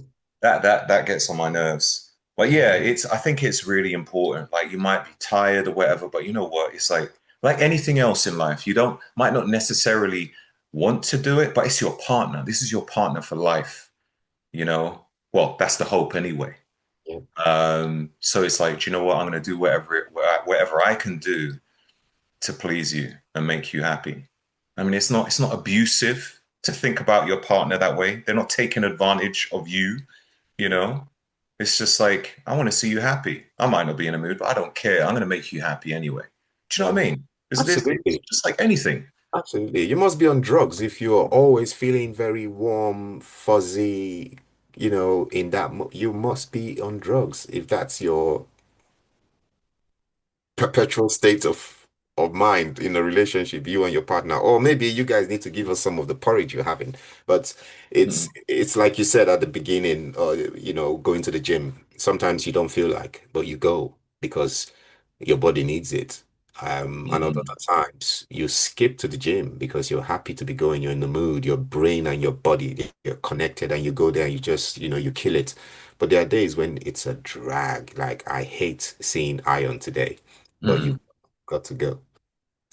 that gets on my nerves. But yeah, I think it's really important. Like you might be tired or whatever, but you know what? It's like anything else in life. You don't might not necessarily want to do it, but it's your partner. This is your partner for life, you know? Well, that's the hope anyway.
Yeah,
So it's like, do you know what? I'm going to do whatever I can do to please you and make you happy. I mean, it's not abusive to think about your partner that way. They're not taking advantage of you, you know? It's just like, I want to see you happy. I might not be in a mood, but I don't care. I'm going to make you happy anyway. Do you know
yeah.
what I mean? It's
Absolutely.
just like anything.
Absolutely. You must be on drugs if you're always feeling very warm, fuzzy, in that mo you must be on drugs if that's your perpetual state of mind in a relationship, you and your partner. Or maybe you guys need to give us some of the porridge you're having. But
Mm,
it's like you said at the beginning, going to the gym. Sometimes you don't feel like, but you go because your body needs it. And other
mm,
times you skip to the gym because you're happy to be going, you're in the mood, your brain and your body, you're connected, and you go there and you just, you kill it. But there are days when it's a drag. Like I hate seeing Iron today, but
mm.
you've got to go.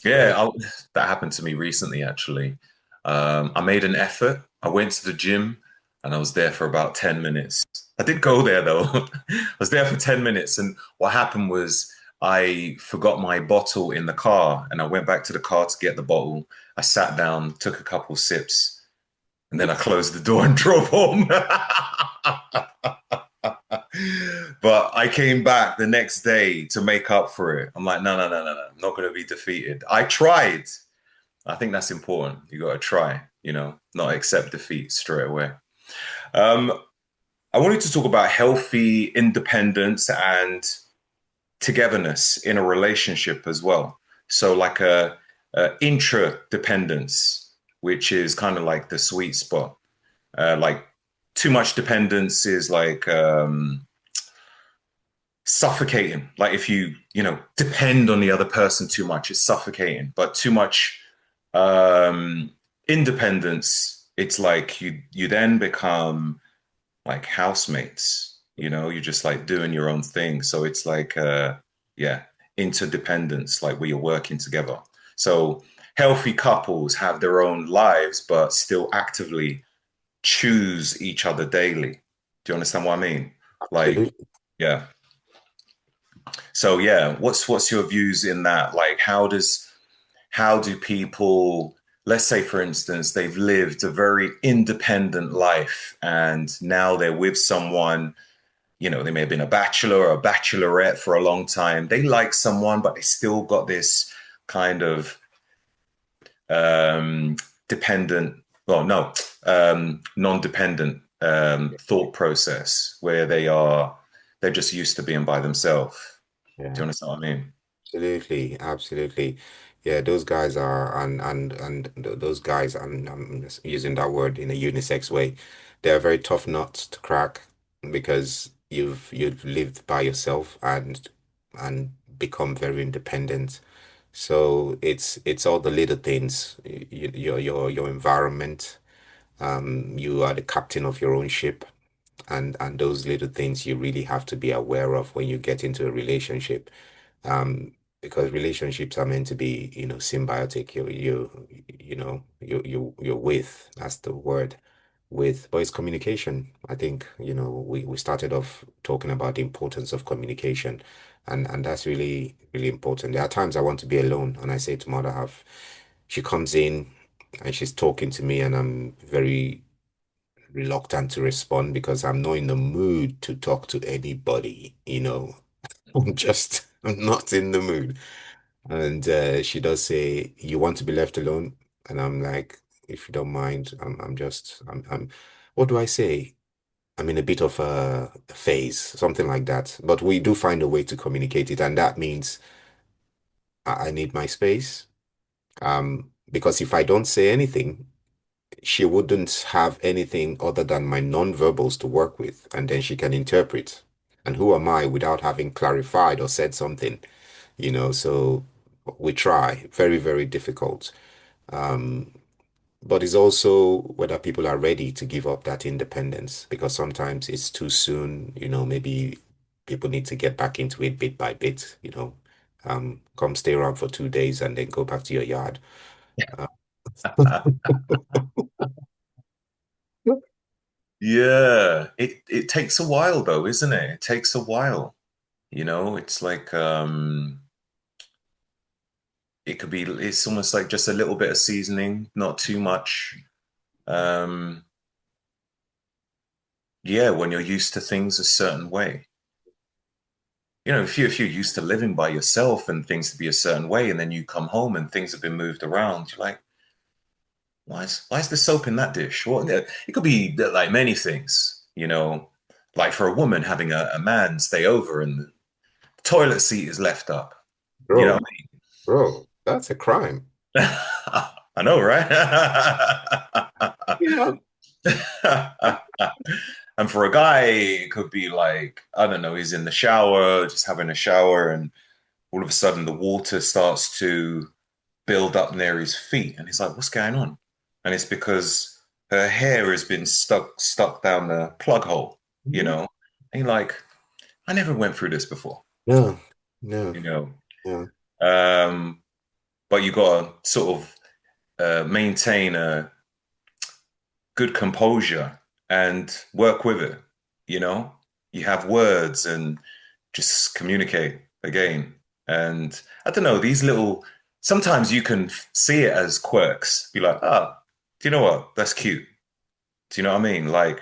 Yeah,
So
that happened to me recently, actually. I made an effort. I went to the gym and I was there for about 10 minutes. I did go there though. I was there for 10 minutes. And what happened was I forgot my bottle in the car and I went back to the car to get the bottle. I sat down, took a couple sips, and then I closed the door and drove home. But I came back the next day to make up for it. I'm like, no, no, no, no, no. I'm not going to be defeated. I tried. I think that's important. You got to try, not accept defeat straight away. Um, I wanted to talk about healthy independence and togetherness in a relationship as well. So, like a intra-dependence, which is kind of like the sweet spot. Like too much dependence is like suffocating. Like if you depend on the other person too much, it's suffocating. But too much um, independence, it's like you then become like housemates. You're just like doing your own thing. So it's like yeah, interdependence, like where you're working together. So healthy couples have their own lives, but still actively choose each other daily. Do you understand what I mean? Like,
absolutely.
yeah. So yeah, what's your views in that? Like, how do people, let's say for instance, they've lived a very independent life and now they're with someone, they may have been a bachelor or a bachelorette for a long time. They like someone, but they still got this kind of um, dependent, well, no, non-dependent thought process where they're just used to being by themselves. Do you
Yeah.
understand what I mean?
Absolutely, absolutely. Yeah, those guys are those guys, and I'm just using that word in a unisex way. They're very tough nuts to crack because you've lived by yourself and become very independent. So it's all the little things, your environment. You are the captain of your own ship, and those little things you really have to be aware of when you get into a relationship. because relationships are meant to be, symbiotic. You're with, that's the word, with, but it's communication. I think, we started off talking about the importance of communication, and that's really, really important. There are times I want to be alone, and I say to mother half, she comes in and she's talking to me, and I'm very reluctant to respond because I'm not in the mood to talk to anybody. I'm not in the mood. And she does say, "You want to be left alone?" And I'm like, "If you don't mind, what do I say? I'm in a bit of a phase, something like that. But we do find a way to communicate it, and that means I need my space. Because if I don't say anything, she wouldn't have anything other than my non-verbals to work with, and then she can interpret. And who am I without having clarified or said something? So we try. Very, very difficult. Um, but it's also whether people are ready to give up that independence because sometimes it's too soon. Maybe people need to get back into it bit by bit. Come stay around for 2 days and then go back to your yard. Uh,
Yeah, it takes a while though, isn't it? It takes a while. It's like it's almost like just a little bit of seasoning, not too much. Um yeah, when you're used to things a certain way. If you're used to living by yourself and things to be a certain way, and then you come home and things have been moved around, you're like, why is the soap in that dish? Well, it could be like many things. Like for a woman having a man stay over and the toilet seat is left up. You know
bro, bro, that's a crime.
what I mean? I know, right?
Yeah.
And for a guy, it could be like, I don't know, he's in the shower, just having a shower, and all of a sudden the water starts to build up near his feet. And he's like, what's going on? And it's because her hair has been stuck down the plug hole, you
Mhm.
know? And you're like, I never went through this before,
No, no,
you know?
no.
Um, but you got to sort of maintain a good composure and work with it, you know? You have words and just communicate again. And I don't know, these little, sometimes you can see it as quirks, be like, oh, do you know what? That's cute. Do you know what I mean? Like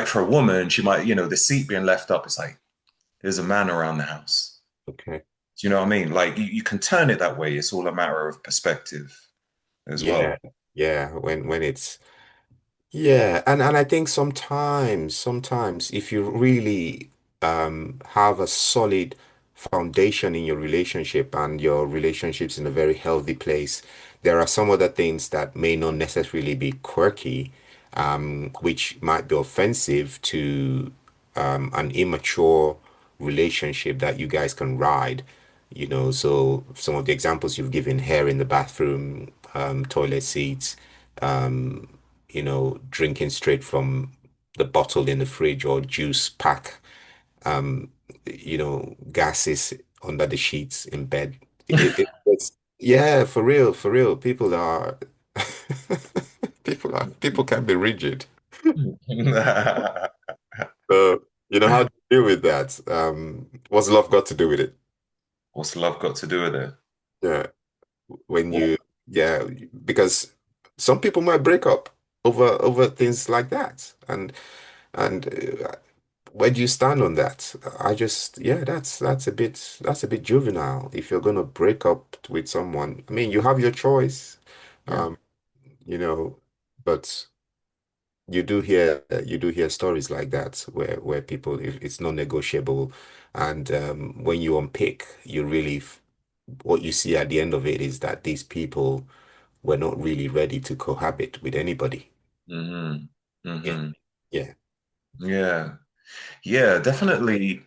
for a woman, she might, the seat being left up, it's like, there's a man around the house.
Okay.
Do you know what I mean? Like you can turn it that way. It's all a matter of perspective as
Yeah,
well.
yeah. When it's Yeah, and I think sometimes if you really have a solid foundation in your relationship and your relationship's in a very healthy place, there are some other things that may not necessarily be quirky, which might be offensive to an immature relationship that you guys can ride. So some of the examples you've given, hair in the bathroom, toilet seats, um, drinking straight from the bottle in the fridge or juice pack, gases under the sheets in bed. Yeah, for real, for real. People can be rigid. So, how do you deal with that? What's love got to do with it?
What's love got to do with it?
Yeah, when
Well,
you, yeah, because some people might break up over things like that, and where do you stand on that? Yeah, that's a bit juvenile. If you're gonna break up with someone, I mean, you have your choice,
yeah.
um, you know, but you do hear stories like that where people, if it's non-negotiable, and when you unpick, what you see at the end of it is that these people were not really ready to cohabit with anybody.
Hmm.
Yeah,
Hmm.
yeah,
Yeah. Yeah, definitely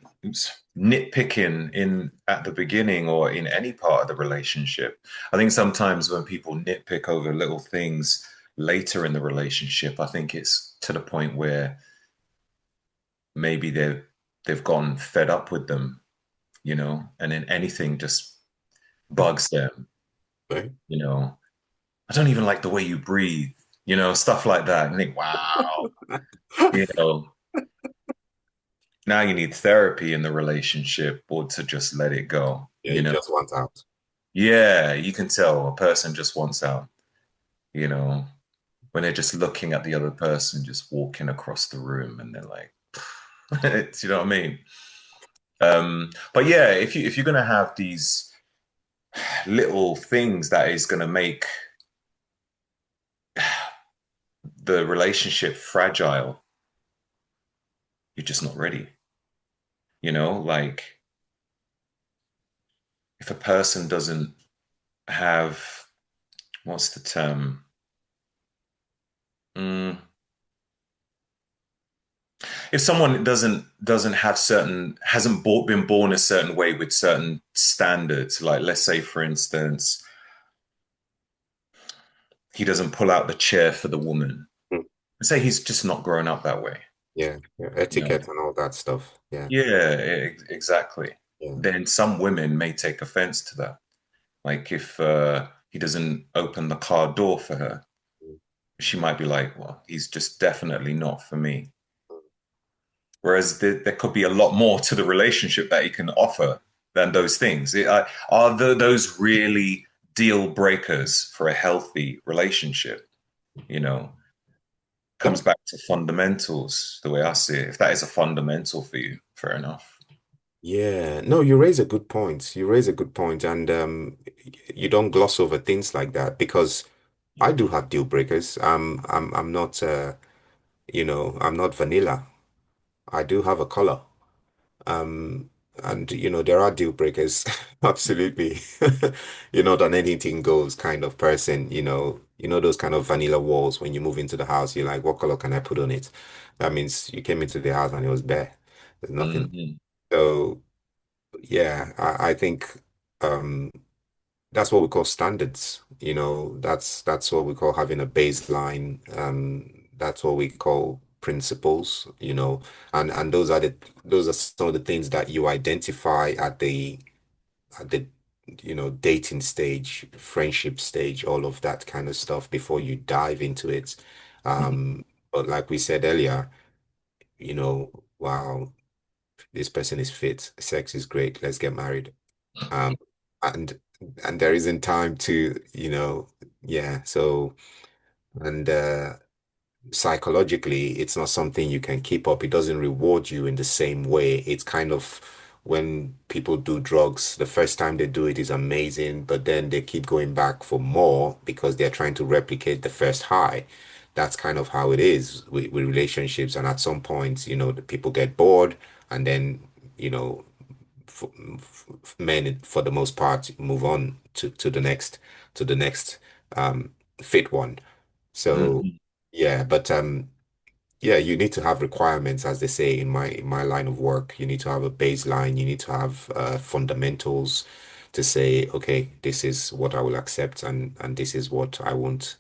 nitpicking in at the beginning or in any part of the relationship. I think sometimes when people nitpick over little things later in the relationship, I think it's to the point where maybe they've gone fed up with them, and then anything just bugs them,
Right.
you know. I don't even like the way you breathe, stuff like that. And I think, wow, you know, now you need therapy in the relationship or to just let it go,
Yeah, you just want out.
Yeah, you can tell a person just wants out, you know, when they're just looking at the other person just walking across the room and they're like, you know what I mean? But yeah, if you're gonna have these little things that is gonna make the relationship fragile, you're just not ready. Like if a person doesn't have, what's the term? Mm, if someone doesn't have certain hasn't been born a certain way with certain standards, like let's say for instance, he doesn't pull out the chair for the woman.
Mm.
Say he's just not grown up that way.
Yeah, yeah,
You know?
etiquette and all that stuff. Yeah,
Yeah, exactly.
yeah.
Then some women may take offense to that. Like if he doesn't open the car door for her, she might be like, well, he's just definitely not for me. Whereas there could be a lot more to the relationship that he can offer than those things. Those really deal breakers for a healthy relationship? You know, comes back to fundamentals, the way I see it. If that is a fundamental for you, fair enough.
Yeah, no, you raise a good point. You raise a good point, and you don't gloss over things like that because I do have deal breakers. I'm not, I'm not vanilla. I do have a color. Um, and there are deal breakers. Absolutely. You're not an anything goes kind of person, those kind of vanilla walls when you move into the house, you're like, what color can I put on it? That means you came into the house and it was bare. There's nothing.
Hmm.
So yeah, I think um that's what we call standards. That's what we call having a baseline. That's what we call principles, and those are some of the things that you identify at the dating stage, friendship stage, all of that kind of stuff before you dive into it. But like we said earlier, wow, this person is fit, sex is great, let's get married. Um, and and there isn't time to, yeah. So and psychologically, it's not something you can keep up. It doesn't reward you in the same way. It's kind of when people do drugs, the first time they do it is amazing, but then they keep going back for more because they're trying to replicate the first high. That's kind of how it is with relationships. And at some point, the people get bored and then, you know, men for the most part move on to the next um fit one. So
Hmm.
yeah, but yeah, you need to have requirements, as they say in my line of work. You need to have a baseline. You need to have fundamentals to say, okay, this is what I will accept, and this is what I won't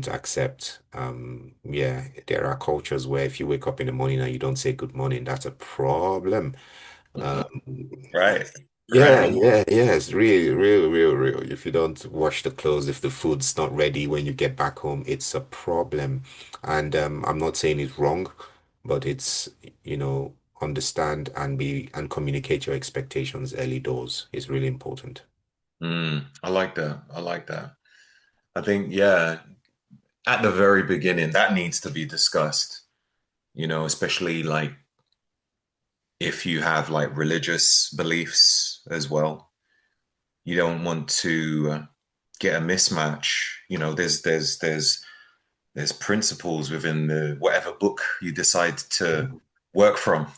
accept. Yeah, there are cultures where if you wake up in the morning and you don't say good morning, that's a problem.
Right,
Yeah,
right.
yeah, yeah. It's real, real, real, real. If you don't wash the clothes, if the food's not ready when you get back home, it's a problem. And I'm not saying it's wrong, but it's, understand and communicate your expectations early doors is really important.
I like that. I like that. I think, yeah, at the very beginning, that needs to be discussed, especially like if you have like religious beliefs as well. You don't want to get a mismatch. There's principles within the whatever book you decide to work from,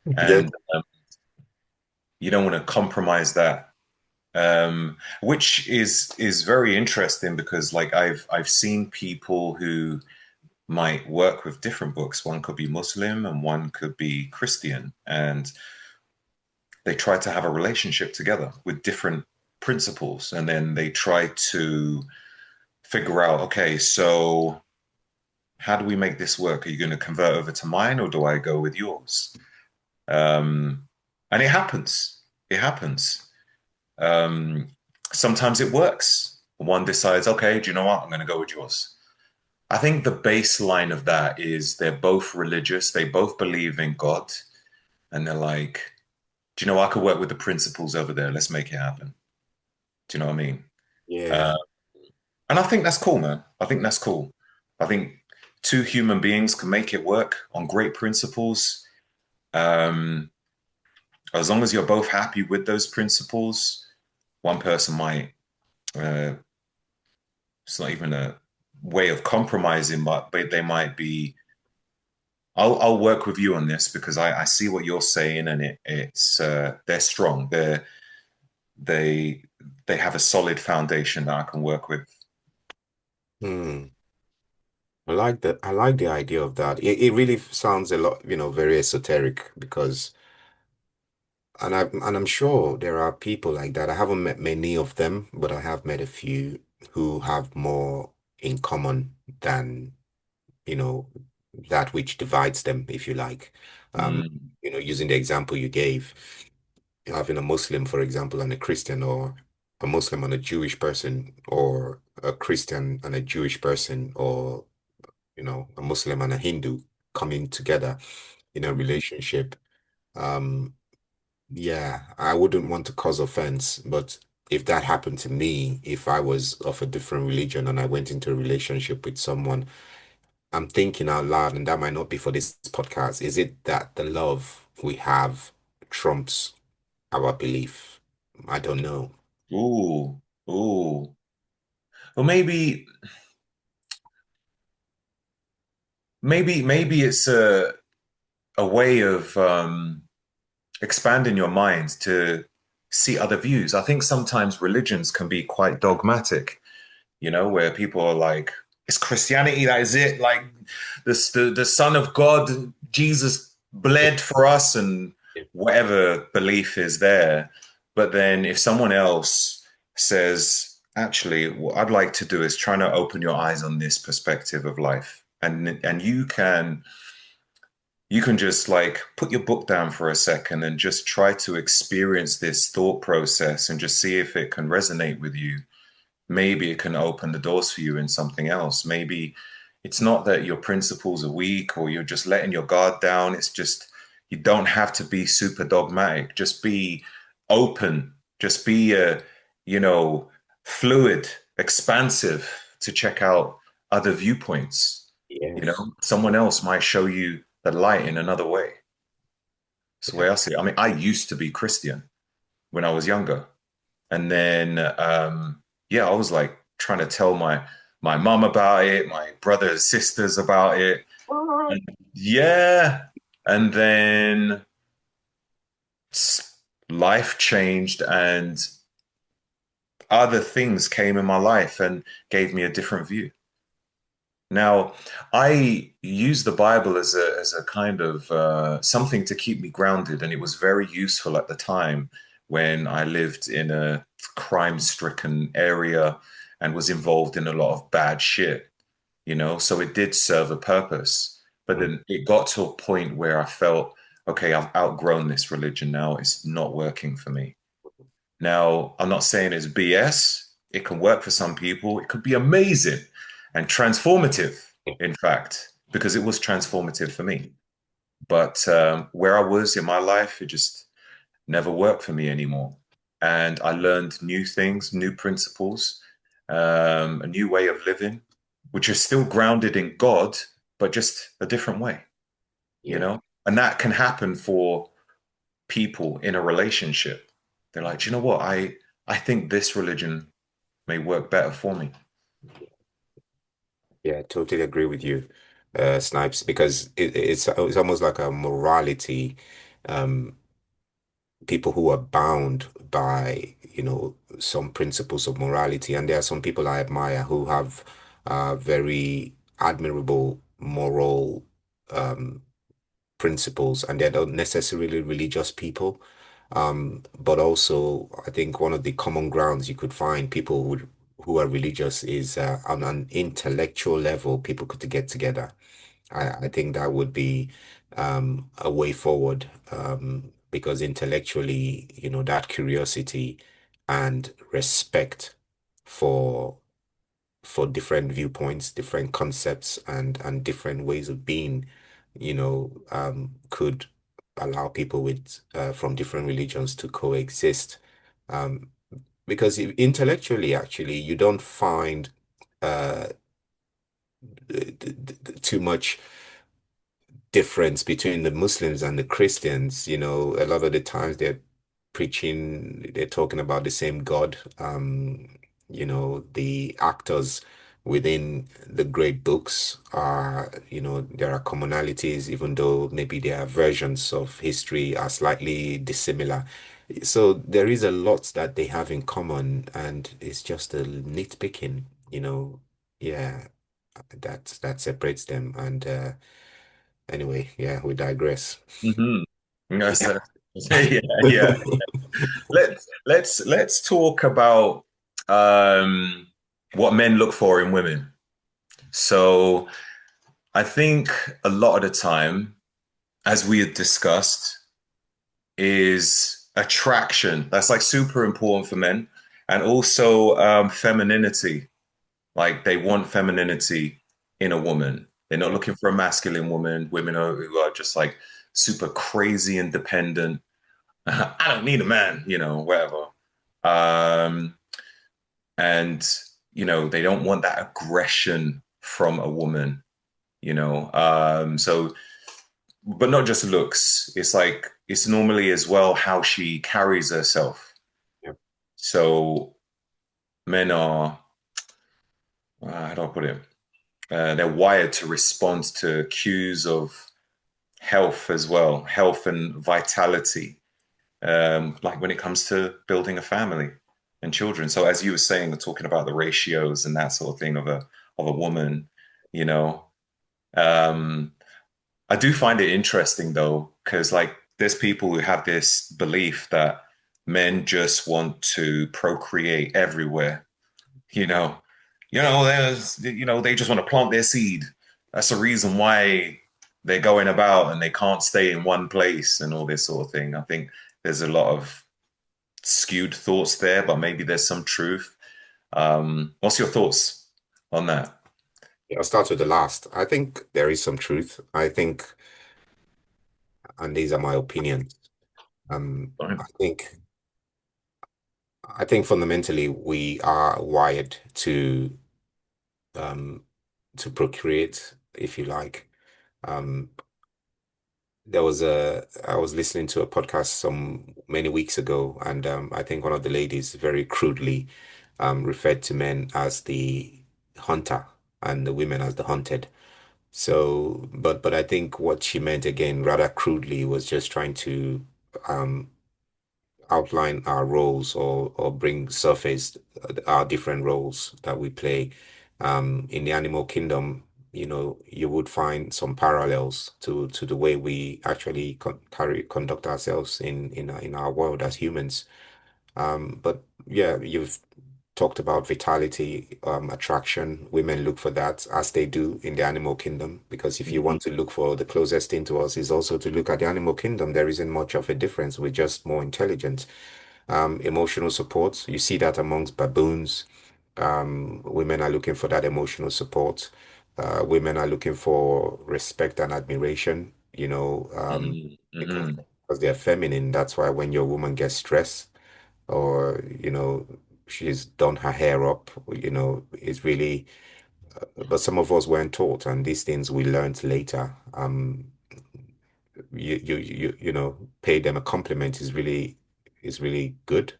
Yeah.
and you don't want to compromise that. Which is very interesting because like I've seen people who might work with different books. One could be Muslim and one could be Christian, and they try to have a relationship together with different principles, and then they try to figure out, okay, so how do we make this work? Are you going to convert over to mine or do I go with yours? Um, and it happens. It happens. Um, Sometimes it works. One decides, okay, do you know what? I'm going to go with yours. I think the baseline of that is they're both religious. They both believe in God. And they're like, do you know, I could work with the principles over there. Let's make it happen. Do you know what I mean?
Yeah.
Uh, and I think that's cool, man. I think that's cool. I think two human beings can make it work on great principles. Um, as long as you're both happy with those principles, one person might, uh, it's not even a way of compromising, but they might be, I'll work with you on this because I see what you're saying and they're strong. They they have a solid foundation that I can work with.
Hmm. I like that. I like the idea of that. It really sounds a lot, very esoteric because, and I'm sure there are people like that. I haven't met many of them, but I have met a few who have more in common than, you know, that which divides them, if you like. Um,
Mm,
using the example you gave, having a Muslim, for example, and a Christian, or a Muslim and a Jewish person, or a Christian and a Jewish person, or a Muslim and a Hindu coming together in a
mm.
relationship. Um, yeah, I wouldn't want to cause offense, but if that happened to me, if I was of a different religion and I went into a relationship with someone, I'm thinking out loud, and that might not be for this podcast. Is it that the love we have trumps our belief? I don't know.
Ooh, ooh. Well, maybe it's a way of expanding your mind to see other views. I think sometimes religions can be quite dogmatic, where people are like, it's Christianity, that is it. Like the Son of God, Jesus bled for us, and whatever belief is there. But then if someone else says, actually, what I'd like to do is trying to open your eyes on this perspective of life. And you can just like put your book down for a second and just try to experience this thought process and just see if it can resonate with you. Maybe it can open the doors for you in something else. Maybe it's not that your principles are weak or you're just letting your guard down. It's just you don't have to be super dogmatic. Just be open. Just be you know, fluid, expansive to check out other viewpoints.
Yes.
Someone else might show you the light in another way. That's the
Yeah.
way I see it. I mean, I used to be Christian when I was younger. And then, yeah, I was like trying to tell my mom about it, my brothers, sisters about it. And yeah. And then life changed and other things came in my life and gave me a different view. Now, I use the Bible as a kind of something to keep me grounded, and it was very useful at the time when I lived in a crime-stricken area and was involved in a lot of bad shit. So it did serve a purpose. But
Mm.
then it got to a point where I felt, okay, I've outgrown this religion now. It's not working for me. Now, I'm not saying it's BS. It can work for some people. It could be amazing and transformative, in fact, because it was transformative for me. But where I was in my life, it just never worked for me anymore. And I learned new things, new principles, a new way of living, which is still grounded in God, but just a different way, you
Yeah.
know? And that can happen for people in a relationship. They're like, "Do you know what? I think this religion may work better for me."
Yeah, totally agree with you, Snipes, because it's almost like a morality. Um, People who are bound by, some principles of morality, and there are some people I admire who have very admirable moral um, principles, and they're not necessarily religious people. But also, I think one of the common grounds you could find people who are religious is on an intellectual level, people could get together. I think that would be a way forward. because intellectually, that curiosity and respect for different viewpoints, different concepts, and different ways of being, could allow people with from different religions to coexist. Um, because intellectually, actually, you don't find uh, too much difference between the Muslims and the Christians. A lot of the times they're talking about the same God. The actors within the great books are, there are commonalities, even though maybe their versions of history are slightly dissimilar. So there is a lot that they have in common, and it's just a nitpicking, yeah, that separates them. And anyway, yeah, we digress.
Hmm. Yes,
Yeah.
yeah, yeah. Let's talk about what men look for in women. So I think a lot of the time, as we had discussed, is attraction. That's like super important for men, and also femininity. Like they want femininity in a woman. They're not looking for a masculine woman. Women who are just like super crazy independent. I don't need a man, whatever. Um, and they don't want that aggression from a woman, so but not just looks. It's like it's normally as well how she carries herself.
Yep.
So men are, how do I put it? They're wired to respond to cues of health as well, health and vitality, like when it comes to building a family and children. So as you were saying, talking about the ratios and that sort of thing of a woman, you know, um, I do find it interesting though, because like there's people who have this belief that men just want to procreate everywhere, you know. They just want to plant their seed. That's the reason why they're going about and they can't stay in one place and all this sort of thing. I think there's a lot of skewed thoughts there, but maybe there's some truth. What's your thoughts on that?
Yeah, I'll start with the last. I think there is some truth. I think, and these are my opinions.
Fine.
I think fundamentally we are wired um, to procreate, if you like. Um, I was listening to a podcast some many weeks ago, and I think one of the ladies very crudely referred to men as the hunter and the women as the hunted. So, but I think what she meant again, rather crudely, was just trying to um, outline our roles or bring surface our different roles that we play. In the animal kingdom, you would find some parallels to the way we actually conduct ourselves in our world as humans. But yeah, you've talked about vitality, attraction. Women look for that as they do in the animal kingdom, because if you
Mhm.
want to look for the closest thing to us is also to look at the animal kingdom. There isn't much of a difference. We're just more intelligent. Emotional support, you see that amongst baboons. Women are looking for that emotional support. Women are looking for respect and admiration,
Mhm.
because
Mhm.
they're feminine. That's why when your woman gets stressed, or she's done her hair up, it's really, but some of us weren't taught, and these things we learned later. Pay them a compliment is really good.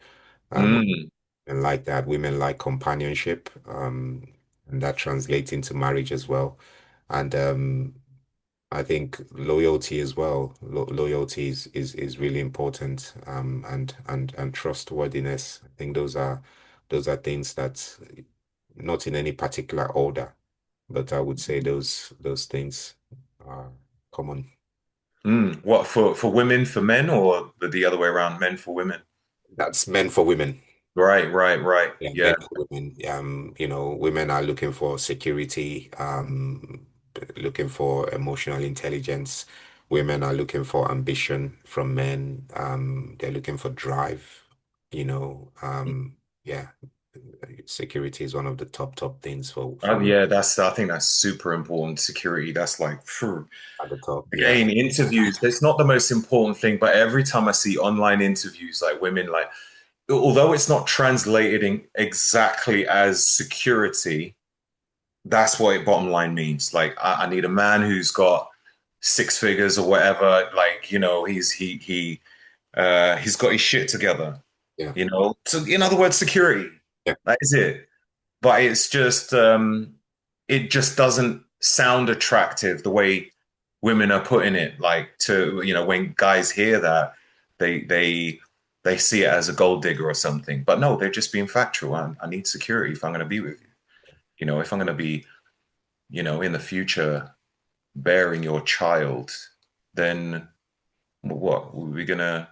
Mhm.
And like that, women like companionship, and that translates into marriage as well. And I think loyalty as well. Loyalty is really important, and trustworthiness. I think those are things that, not in any particular order, but I would say those things are common.
What for women for men or the other way around, men for women?
That's meant for women.
Right, right, right.
Yeah,
Yeah.
meant for women. Women are looking for security, looking for emotional intelligence. Women are looking for ambition from men. They're looking for drive, you know. Yeah, security is one of the top things for women
Yeah, I think that's super important. Security, that's like, phew.
at the top. Yeah.
Again, interviews, it's not the most important thing, but every time I see online interviews, like women, like, although it's not translated in exactly as security, that's what it bottom line means. Like, I need a man who's got six figures or whatever. Like, he's got his shit together.
Yeah.
So in other words, security.
Yeah.
That is it. But it just doesn't sound attractive the way women are putting it. Like when guys hear that, they they they see it as a gold digger or something. But no, they're just being factual. I need security if I'm going to be with you. If I'm going to be, in the future bearing your child, then what? We're gonna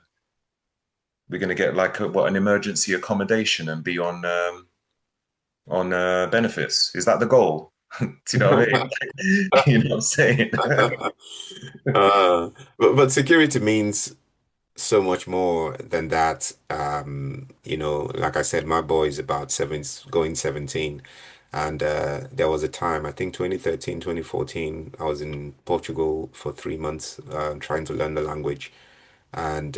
get like an emergency accommodation and be on benefits. Is that the goal? Do you know what I mean? You know what I'm saying?
But security means so much more than that. Like I said, my boy is about seven, going 17. And there was a time, I think 2013, 2014, I was in Portugal for 3 months trying to learn the language. And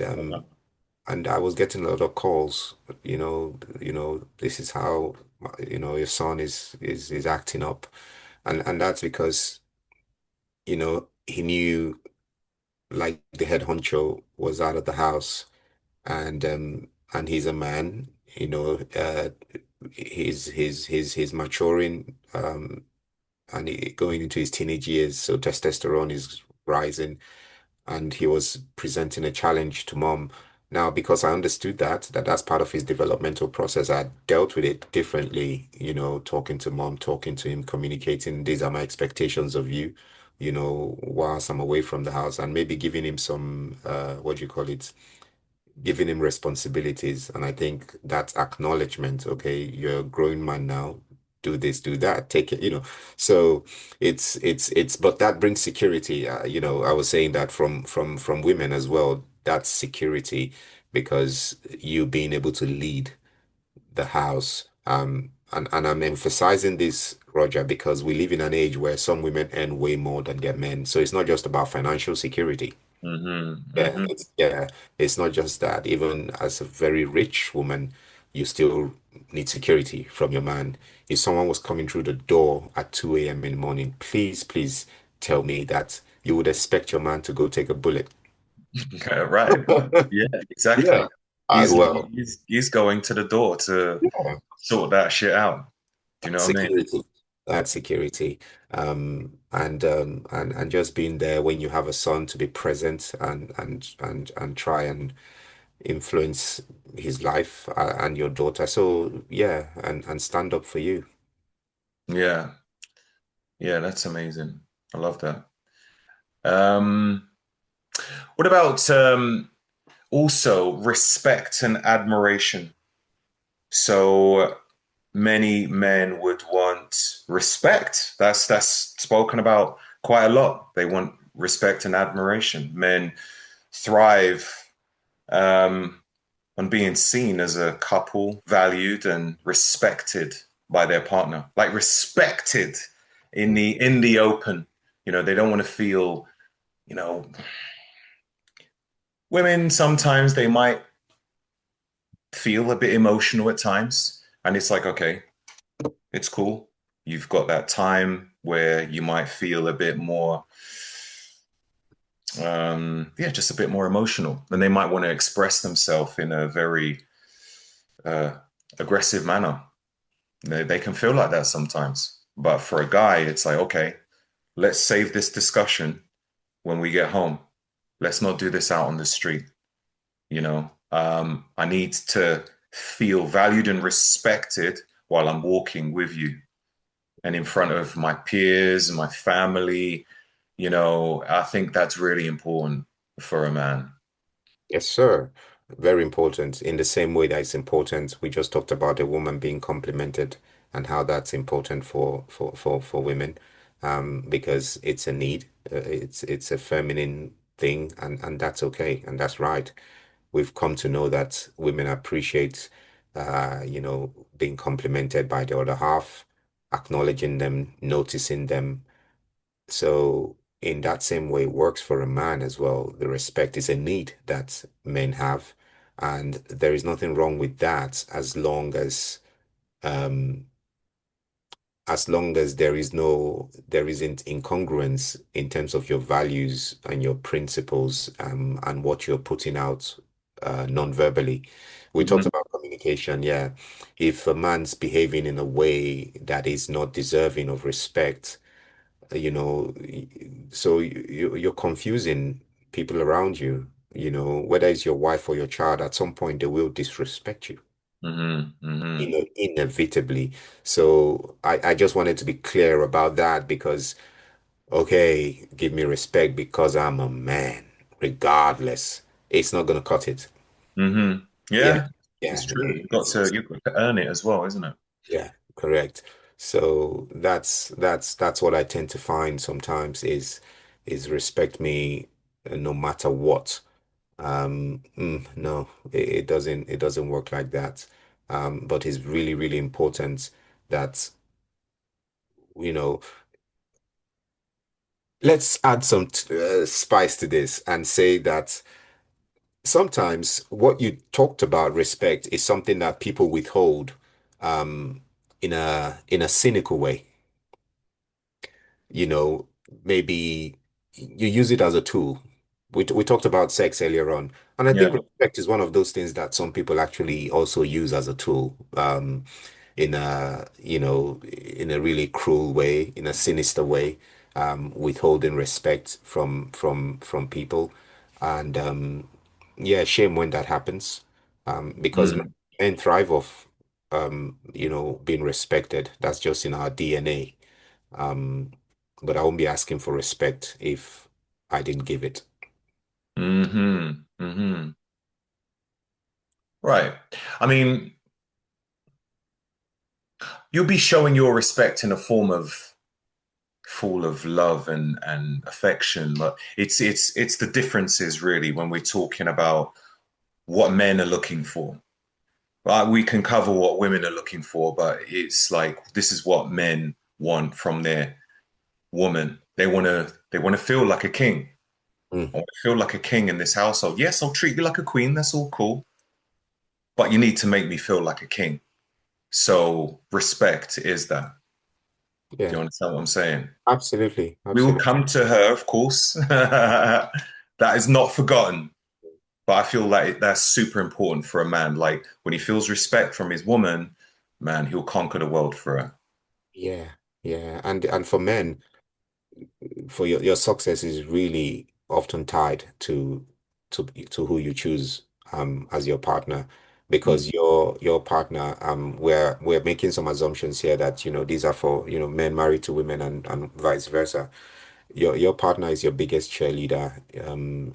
and I was getting a lot of calls, this is how, your son is acting up. And that's because, he knew like the head honcho was out of the house and he's a man, he's maturing and going into his teenage years, so testosterone is rising, and he was presenting a challenge to mom. Now, because I understood that that's part of his developmental process, I dealt with it differently, talking to mom, talking to him, communicating, these are my expectations of you, whilst I'm away from the house, and maybe giving him some, what do you call it? Giving him responsibilities. And I think that's acknowledgement. Okay, you're a growing man now. Do this, do that, take it, So but that brings security. I was saying that from women as well. That's security because you being able to lead the house. And I'm emphasizing this, Roger, because we live in an age where some women earn way more than their men. So it's not just about financial security. Yeah,
Hmm.
it's not just that. Even as a very rich woman, you still need security from your man. If someone was coming through the door at 2 a.m. in the morning, please tell me that you would expect your man to go take a bullet.
Right. Yeah,
Yeah.
exactly.
I well,
He's going to the door to
yeah,
sort that shit out. Do you know what I mean?
security. That's security. And just being there when you have a son to be present and try and influence his life and your daughter. So yeah, and stand up for you.
Yeah. Yeah, that's amazing. I love that. Um, what about also respect and admiration? So many men would want respect. That's spoken about quite a lot. They want respect and admiration. Men thrive on being seen as a couple, valued and respected by their partner. Like respected in the open. They don't want to feel, you know, women sometimes they might feel a bit emotional at times. And it's like, okay, it's cool. You've got that time where you might feel a bit more, yeah, just a bit more emotional. And they might want to express themselves in a very uh, aggressive manner. They can feel like that sometimes. But for a guy, it's like, okay, let's save this discussion when we get home. Let's not do this out on the street. I need to feel valued and respected while I'm walking with you and in front of my peers and my family. I think that's really important for a man.
Yes, sir. Very important. In the same way that it's important, we just talked about a woman being complimented and how that's important for women, because it's a need. It's a feminine thing, and that's okay, and that's right. We've come to know that women appreciate, being complimented by the other half, acknowledging them, noticing them. So, in that same way, it works for a man as well. The respect is a need that men have, and there is nothing wrong with that um, as long as there isn't incongruence in terms of your values and your principles, and what you're putting out non-verbally. We talked
Hmm.
about communication, yeah. If a man's behaving in a way that is not deserving of respect, so you're confusing people around you, whether it's your wife or your child, at some point they will disrespect you,
Hmm. Hmm.
inevitably. So I just wanted to be clear about that because, okay, give me respect because I'm a man, regardless. It's not gonna cut it.
Hmm.
Yeah,
Yeah, it's
yeah,
true. You've got to earn it as well, isn't it?
yeah, correct. So that's what I tend to find sometimes is respect me no matter what. No, it doesn't work like that. But it's really, really important that, you know, let's add some spice to this and say that sometimes what you talked about respect is something that people withhold um, in a cynical way. You know, maybe you use it as a tool. We talked about sex earlier on, and I think
Yeah.
respect is one of those things that some people actually also use as a tool, in a really cruel way, in a sinister way, withholding respect from people, and yeah, shame when that happens, because
Mm.
men thrive off, being respected. That's just in our DNA. Um, but I won't be asking for respect if I didn't give it.
Hmm. Hmm. Right. I mean, you'll be showing your respect in a form of full of love and affection, but it's the differences really when we're talking about what men are looking for. Right? We can cover what women are looking for, but it's like this is what men want from their woman. They want to feel like a king.
Mm,
I want to feel like a king in this household. Yes, I'll treat you like a queen. That's all cool, but you need to make me feel like a king. So respect is that. Do
yeah,
you understand what I'm saying?
absolutely,
We will
absolutely.
come to her, of course. That is not forgotten. But I feel like that's super important for a man. Like when he feels respect from his woman, man, he'll conquer the world for her.
Yeah, yeah. And for men, for your success is really often tied to who you choose as your partner.
Mm.
Because your partner, we're making some assumptions here that, these are for, men married to women and vice versa. Your partner is your biggest cheerleader.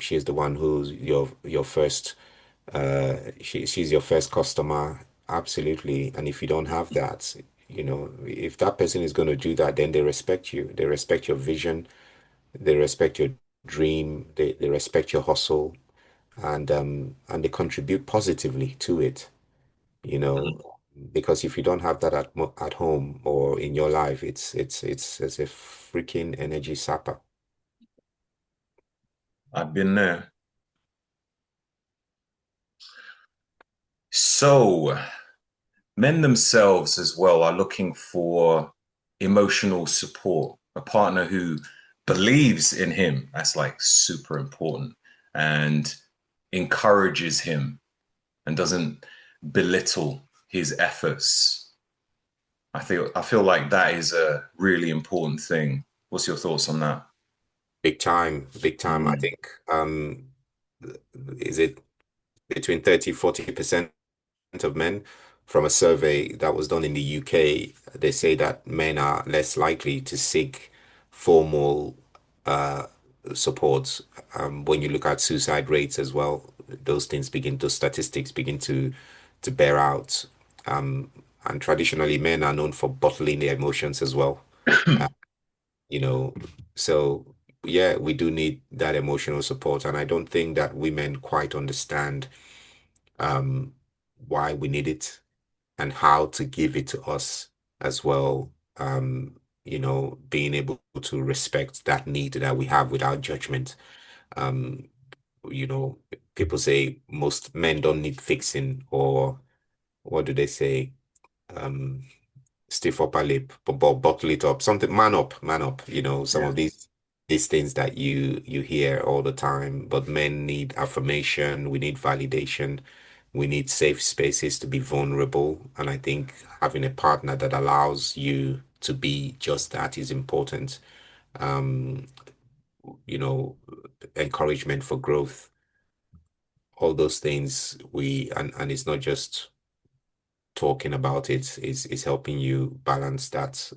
She's the one who's your first. She's your first customer. Absolutely. And if you don't have that, if that person is going to do that, then they respect you. They respect your vision. They respect your dream. They respect your hustle, and they contribute positively to it. You know, because if you don't have that at home or in your life, it's a freaking energy sapper.
I've been there. So, men themselves as well are looking for emotional support, a partner who believes in him. That's like super important and encourages him and doesn't belittle his efforts. I feel like that is a really important thing. What's your thoughts on that?
Big time, big time. I
Mm.
think is it between 30-40% of men from a survey that was done in the UK, they say that men are less likely to seek formal uh, support. When you look at suicide rates as well, those statistics begin to bear out. And traditionally, men are known for bottling their emotions as well. Uh, you know, so. yeah, we do need that emotional support. And I don't think that women quite understand um, why we need it and how to give it to us as well. Being able to respect that need that we have without judgment. Um, you know, People say most men don't need fixing, or what do they say? Um, Stiff upper lip, but buckle it up, something, man up, some
Yeah.
of these things that you hear all the time. But men need affirmation, we need validation, we need safe spaces to be vulnerable. And I think having a partner that allows you to be just that is important. Um, you know, Encouragement for growth, all those things and it's not just talking about it is helping you balance that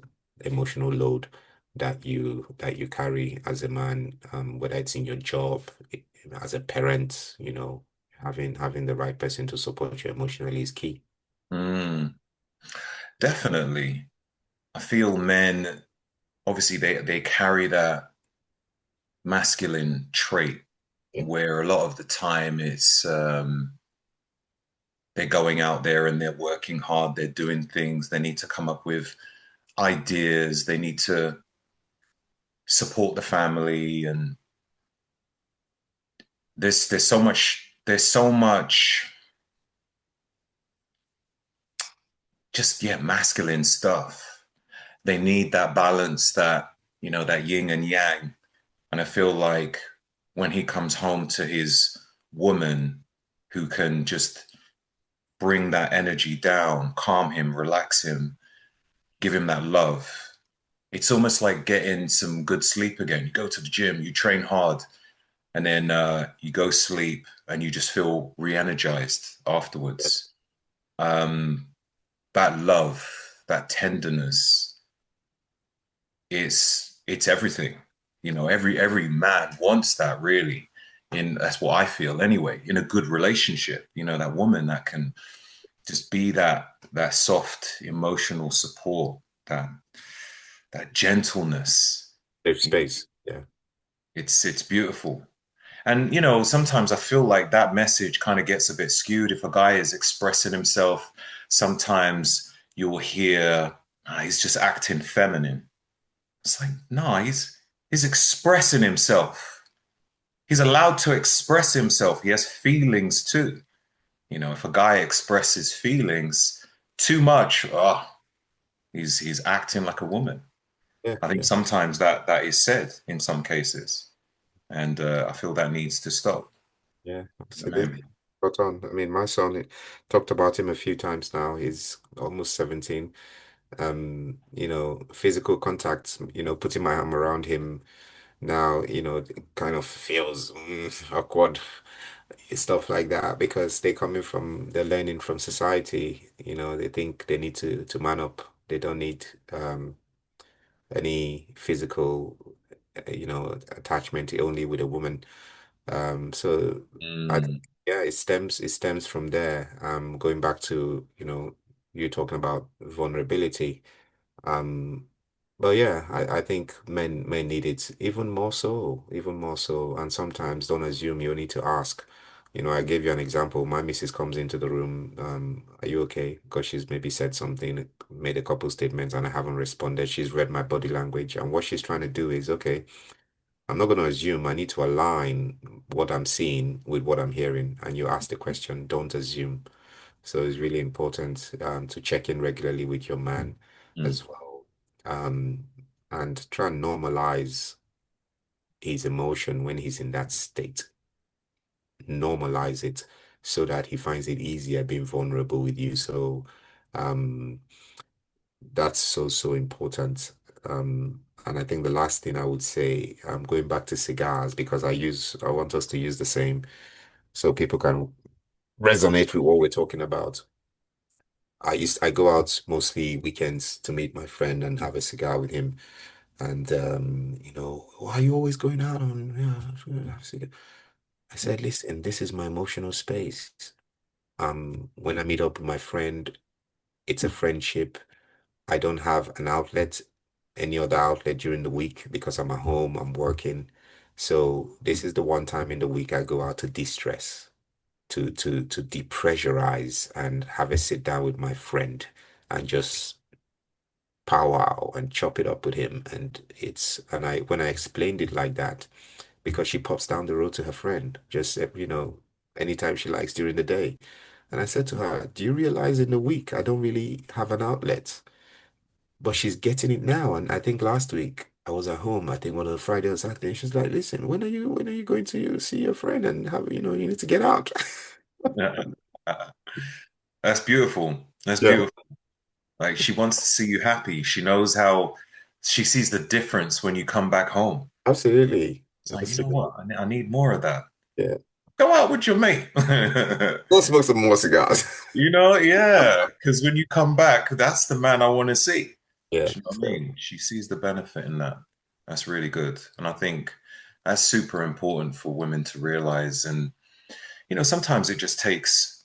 emotional load that you carry as a man, whether it's in your job, as a parent, having the right person to support you emotionally is key.
Mm, definitely. I feel men, obviously, they carry that masculine trait
Yeah.
where a lot of the time they're going out there and they're working hard, they're doing things, they need to come up with ideas, they need to support the family, and there's so much just, yeah, masculine stuff. They need that balance, that yin and yang. And I feel like when he comes home to his woman who can just bring that energy down, calm him, relax him, give him that love, it's almost like getting some good sleep again. You go to the gym, you train hard, and then you go sleep and you just feel re-energized afterwards. Um, that love, that tenderness, it's everything. Every man wants that, really. That's what I feel anyway. In a good relationship, that woman that can just be that soft emotional support, that gentleness.
Safe space. Yeah.
It's beautiful. And sometimes I feel like that message kind of gets a bit skewed. If a guy is expressing himself, sometimes you'll hear, he's just acting feminine. It's like, no, he's expressing himself. He's allowed to express himself. He has feelings too. If a guy expresses feelings too much, he's acting like a woman.
Yeah.
I think
Yeah.
sometimes that is said in some cases, and I feel that needs to stop.
Yeah,
You know?
absolutely. Spot on. I mean, my son, talked about him a few times now. He's almost 17. Physical contact, putting my arm around him now, it kind of feels awkward, stuff like that, because they're learning from society. They think they need to man up. They don't need any physical, attachment only with a woman. So I think,
Mm,
yeah, it stems from there. Going back to, you talking about vulnerability. Um, but yeah, I think men need it even more so. And sometimes don't assume, you need to ask. I gave you an example. My missus comes into the room, are you okay? Because she's maybe said something, made a couple statements, and I haven't responded. She's read my body language, and what she's trying to do is, okay, I'm not going to assume. I need to align what I'm seeing with what I'm hearing. And you ask the question, don't assume. So it's really important to check in regularly with your man
mm,
as well, um, and try and normalize his emotion when he's in that state. Normalize it so that he finds it easier being vulnerable with you. So um, that's so important. And I think the last thing I would say, going back to cigars, because I want us to use the same so people can resonate with what we're talking about. I go out mostly weekends to meet my friend and have a cigar with him. And why are you always going out on, have a cigar? I said, listen, this is my emotional space. When I meet up with my friend, it's a friendship. I don't have an outlet any other outlet during the week because I'm at home, I'm working. So this is the one time in the week I go out to de-stress, to depressurize and have a sit down with my friend and just powwow and chop it up with him. And I when I explained it like that, because she pops down the road to her friend, just anytime she likes during the day. And I said to her, "Do you realize in the week I don't really have an outlet?" But she's getting it now. And I think last week I was at home, I think one of the Friday or Saturday, and she's like, "Listen, when are you going to see your friend and have, you need to get out."
Yeah. That's beautiful. That's
Yeah,
beautiful. Like she wants to see you happy. She knows how she sees the difference when you come back home.
absolutely.
It's like, you know
Absolutely.
what? I need more of that.
Yeah.
Go out with your mate.
Go smoke some more cigars.
Yeah. Because when you come back, that's the man I want to see.
Yeah.
Do you know what I
So,
mean? She sees the benefit in that. That's really good. And I think that's super important for women to realize. And, sometimes it just takes,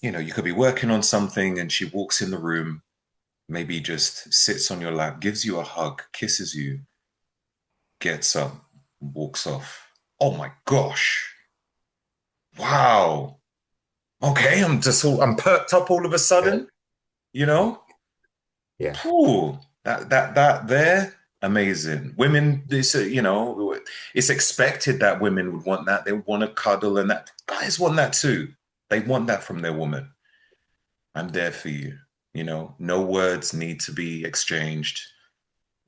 you could be working on something and she walks in the room, maybe just sits on your lap, gives you a hug, kisses you, gets up, walks off. Oh my gosh. Wow. Okay, I'm perked up all of a
yeah.
sudden, you know?
Yeah.
Ooh, that there, amazing. Women, it's expected that women would want that. They want to cuddle, and that guys want that too. They want that from their woman. I'm there for you. No words need to be exchanged.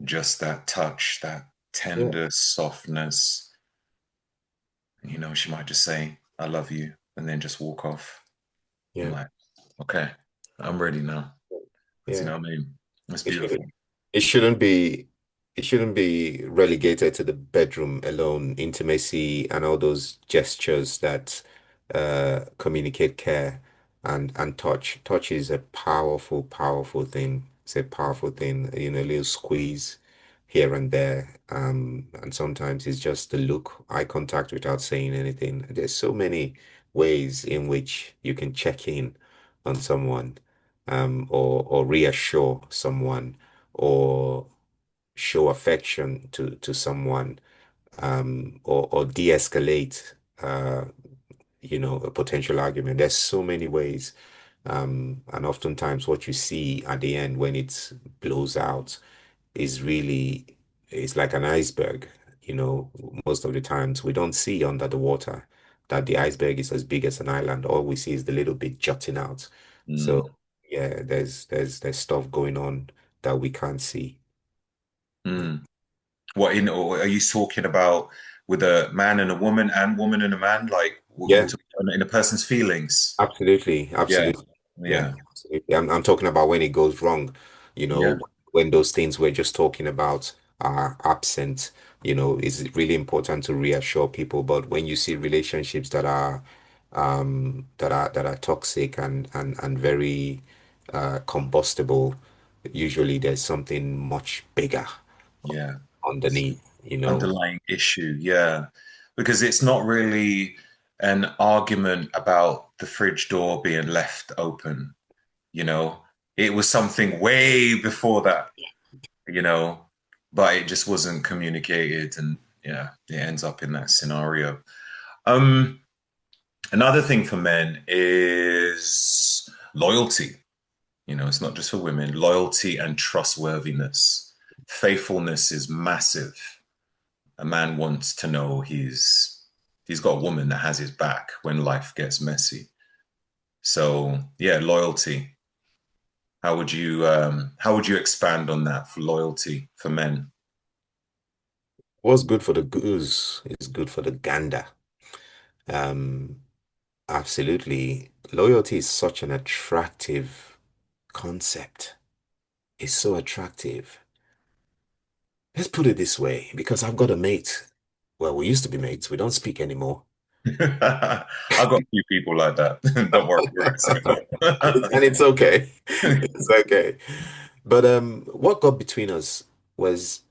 Just that touch, that
Yeah.
tender softness. She might just say, "I love you," and then just walk off. I'm
Yeah.
like, okay, I'm ready now. You
Yeah.
know what I mean? That's
It shouldn't
beautiful.
it shouldn't be it shouldn't be relegated to the bedroom alone. Intimacy and all those gestures that communicate care and touch. Touch is a powerful, powerful thing. It's a powerful thing, a little squeeze here and there. And sometimes it's just the look, eye contact without saying anything. There's so many ways in which you can check in on someone, or reassure someone, or show affection to someone, or de-escalate a potential argument. There's so many ways. And oftentimes what you see at the end when it blows out is really, it's like an iceberg. Most of the times we don't see under the water that the iceberg is as big as an island. All we see is the little bit jutting out.
Mm.
So yeah, there's stuff going on that we can't see. Yeah.
Mm. Or are you talking about with a man and a woman and woman and a man? Like, are you
Yeah,
talking in a person's feelings?
absolutely,
Yeah,
absolutely. Yeah,
yeah,
absolutely. I'm talking about when it goes wrong,
yeah,
when those things we're just talking about are absent, it's really important to reassure people. But when you see relationships that are toxic and very combustible, usually there's something much bigger
yeah.
underneath,
Underlying issue, yeah. Because it's not really an argument about the fridge door being left open, you know. It was something way before that, you know, but it just wasn't communicated and yeah, it ends up in that scenario. Um, Another thing for men is loyalty. It's not just for women. Loyalty and trustworthiness. Faithfulness is massive. A man wants to know he's got a woman that has his back when life gets messy. So yeah, loyalty. How would you expand on that for loyalty for men?
What's good for the goose is good for the gander. Um, Absolutely. Loyalty is such an attractive concept. It's so attractive. Let's put it this way, because I've got a mate. Well, we used to be mates. We don't speak anymore.
I've got a few people like that. Don't worry,
And it's okay. It's okay. But what got between us was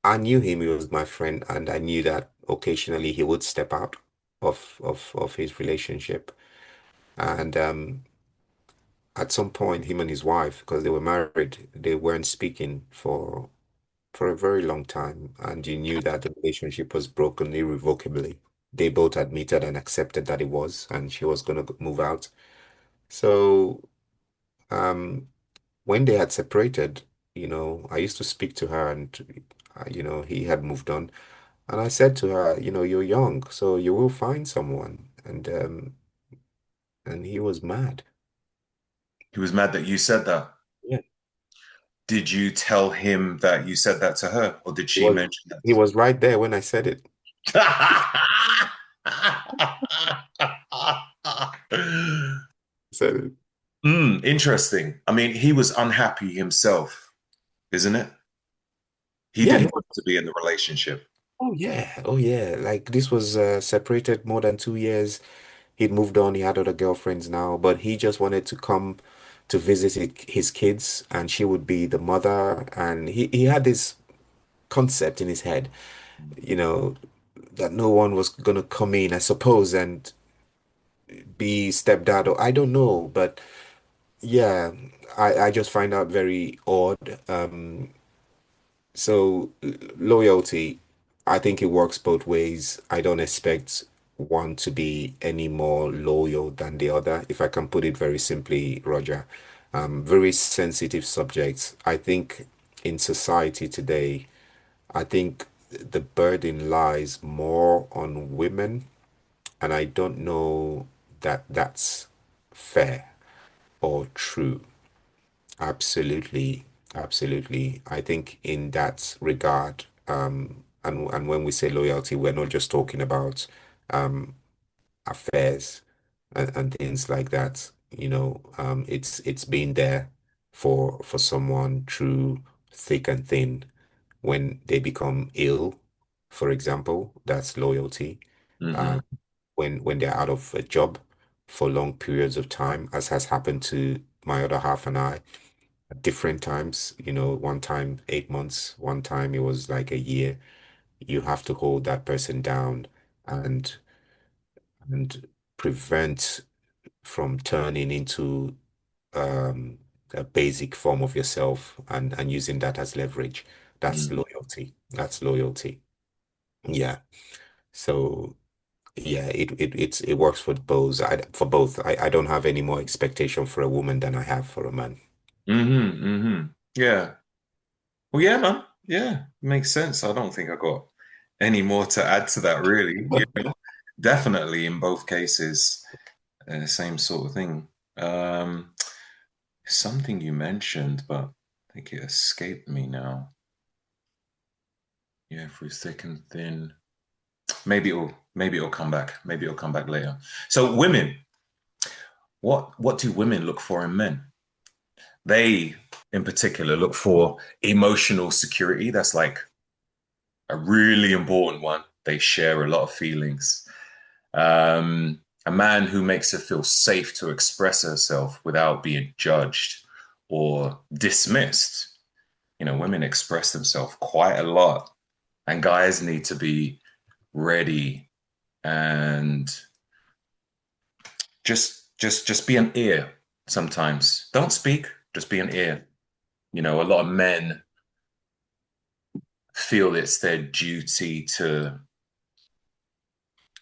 I knew him, he was my friend, and I knew that occasionally he would step out of his relationship. And at some point, him and his wife, because they were married, they weren't speaking for for a very long time, and you knew that the relationship was broken irrevocably. They both admitted and accepted that it was, and she was going to move out. So, um, when they had separated, I used to speak to her, and he had moved on. And I said to her, you're young, so you will find someone. And he was mad.
He was mad that you said that.
Yeah.
Did you tell him that you said that to her, or did
He
she
was
mention that?
he was right there when I said it. Said it.
Interesting. I mean, he was unhappy himself, isn't it? He
Yeah, he
didn't
was.
want to be in the relationship.
Oh yeah. Oh yeah. Like this was separated more than 2 years. He'd moved on. He had other girlfriends now, but he just wanted to come to visit his kids, and she would be the mother. And he had this concept in his head, you know, that no one was gonna come in, I suppose, and be stepdad, or I don't know, but yeah, I just find that very odd. So loyalty, I think it works both ways. I don't expect one to be any more loyal than the other, if I can put it very simply, Roger. Very sensitive subjects. I think in society today, I think the burden lies more on women, and I don't know that that's fair or true. Absolutely, absolutely. I think in that regard, and when we say loyalty, we're not just talking about um, affairs and things like that. It's been there for someone through thick and thin. When they become ill, for example, that's loyalty.
Hmm.
Um, when they're out of a job for long periods of time, as has happened to my other half and I at different times. One time 8 months, one time it was like a year. You have to hold that person down and and prevent from turning into um, a basic form of yourself and using that as leverage. That's
Hmm.
loyalty. That's loyalty. Yeah. So yeah, it works for both. For both. I don't have any more expectation for a woman than I have for a man.
Hmm. Hmm. Yeah. Well, yeah, man. Yeah, makes sense. I don't think I got any more to add to that, really. Definitely in both cases, same sort of thing. Um, Something you mentioned, but I think it escaped me now. Yeah, through thick and thin. Maybe it'll come back. Maybe it'll come back later. So women, what do women look for in men? They, in particular, look for emotional security. That's like a really important one. They share a lot of feelings. A man who makes her feel safe to express herself without being judged or dismissed. Women express themselves quite a lot, and guys need to be ready and just be an ear sometimes. Don't speak, just be an ear. A lot of men feel it's their duty to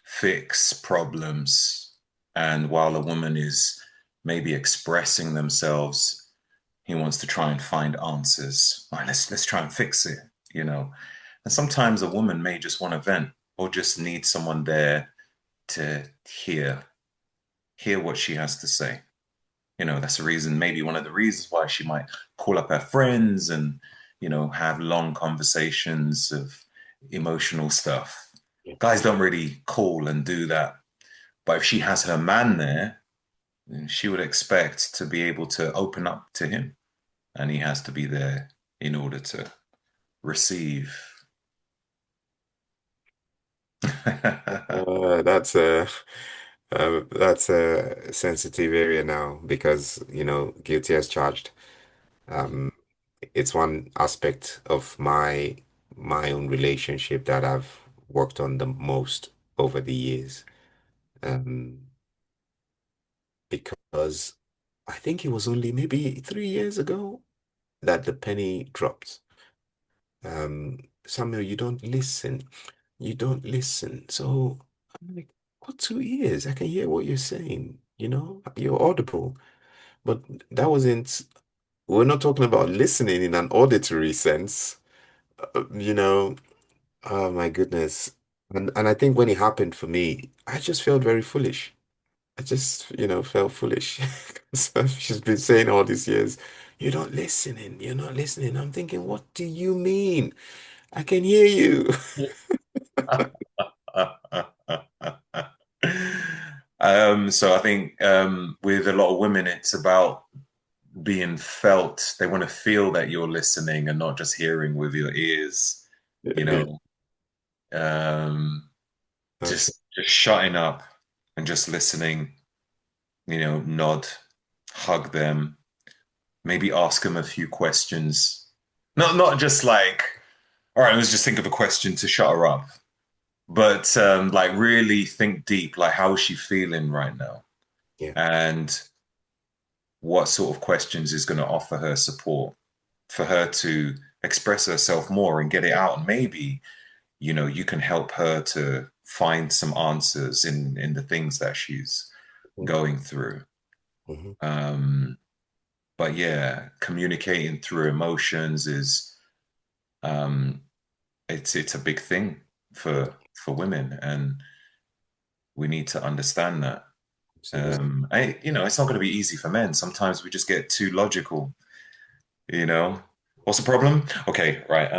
fix problems. And while a woman is maybe expressing themselves, he wants to try and find answers. All right, let's try and fix it, you know. And sometimes a woman may just want to vent or just need someone there to hear what she has to say. That's the reason, maybe one of the reasons why she might call up her friends and, have long conversations of emotional stuff. Guys don't really call and do that. But if she has her man there, then she would expect to be able to open up to him. And he has to be there in order to receive.
That's a sensitive area now because, guilty as charged. Um, it's one aspect of my own relationship that I've worked on the most over the years. Um, because I think it was only maybe 3 years ago that the penny dropped. Samuel, you don't listen. You don't listen. So I'm like, what 2 years? I can hear what you're saying. You're audible. But that wasn't, we're not talking about listening in an auditory sense. Uh, you know, oh my goodness. And I think when it happened for me, I just felt very foolish. I just, felt foolish. So she's been saying all these years, you're not listening, you're not listening. I'm thinking, what do you mean? I can hear you.
So I think with a lot of women, it's about being felt. They want to feel that you're listening and not just hearing with your ears, you
Yeah,
know. Um,
that's
just shutting up and just listening, nod, hug them, maybe ask them a few questions. Not just like, all right, let's just think of a question to shut her up. But like really think deep, like how is she feeling right now?
yeah.
And what sort of questions is going to offer her support for her to express herself more and get it out. And maybe, you can help her to find some answers in the things that she's going through.
Mhm.
Um, but yeah, communicating through emotions is um, it's a big thing for women, and we need to understand that.
Absolutely.
It's not going to be easy for men. Sometimes we just get too logical. You know, what's the problem? Okay, right.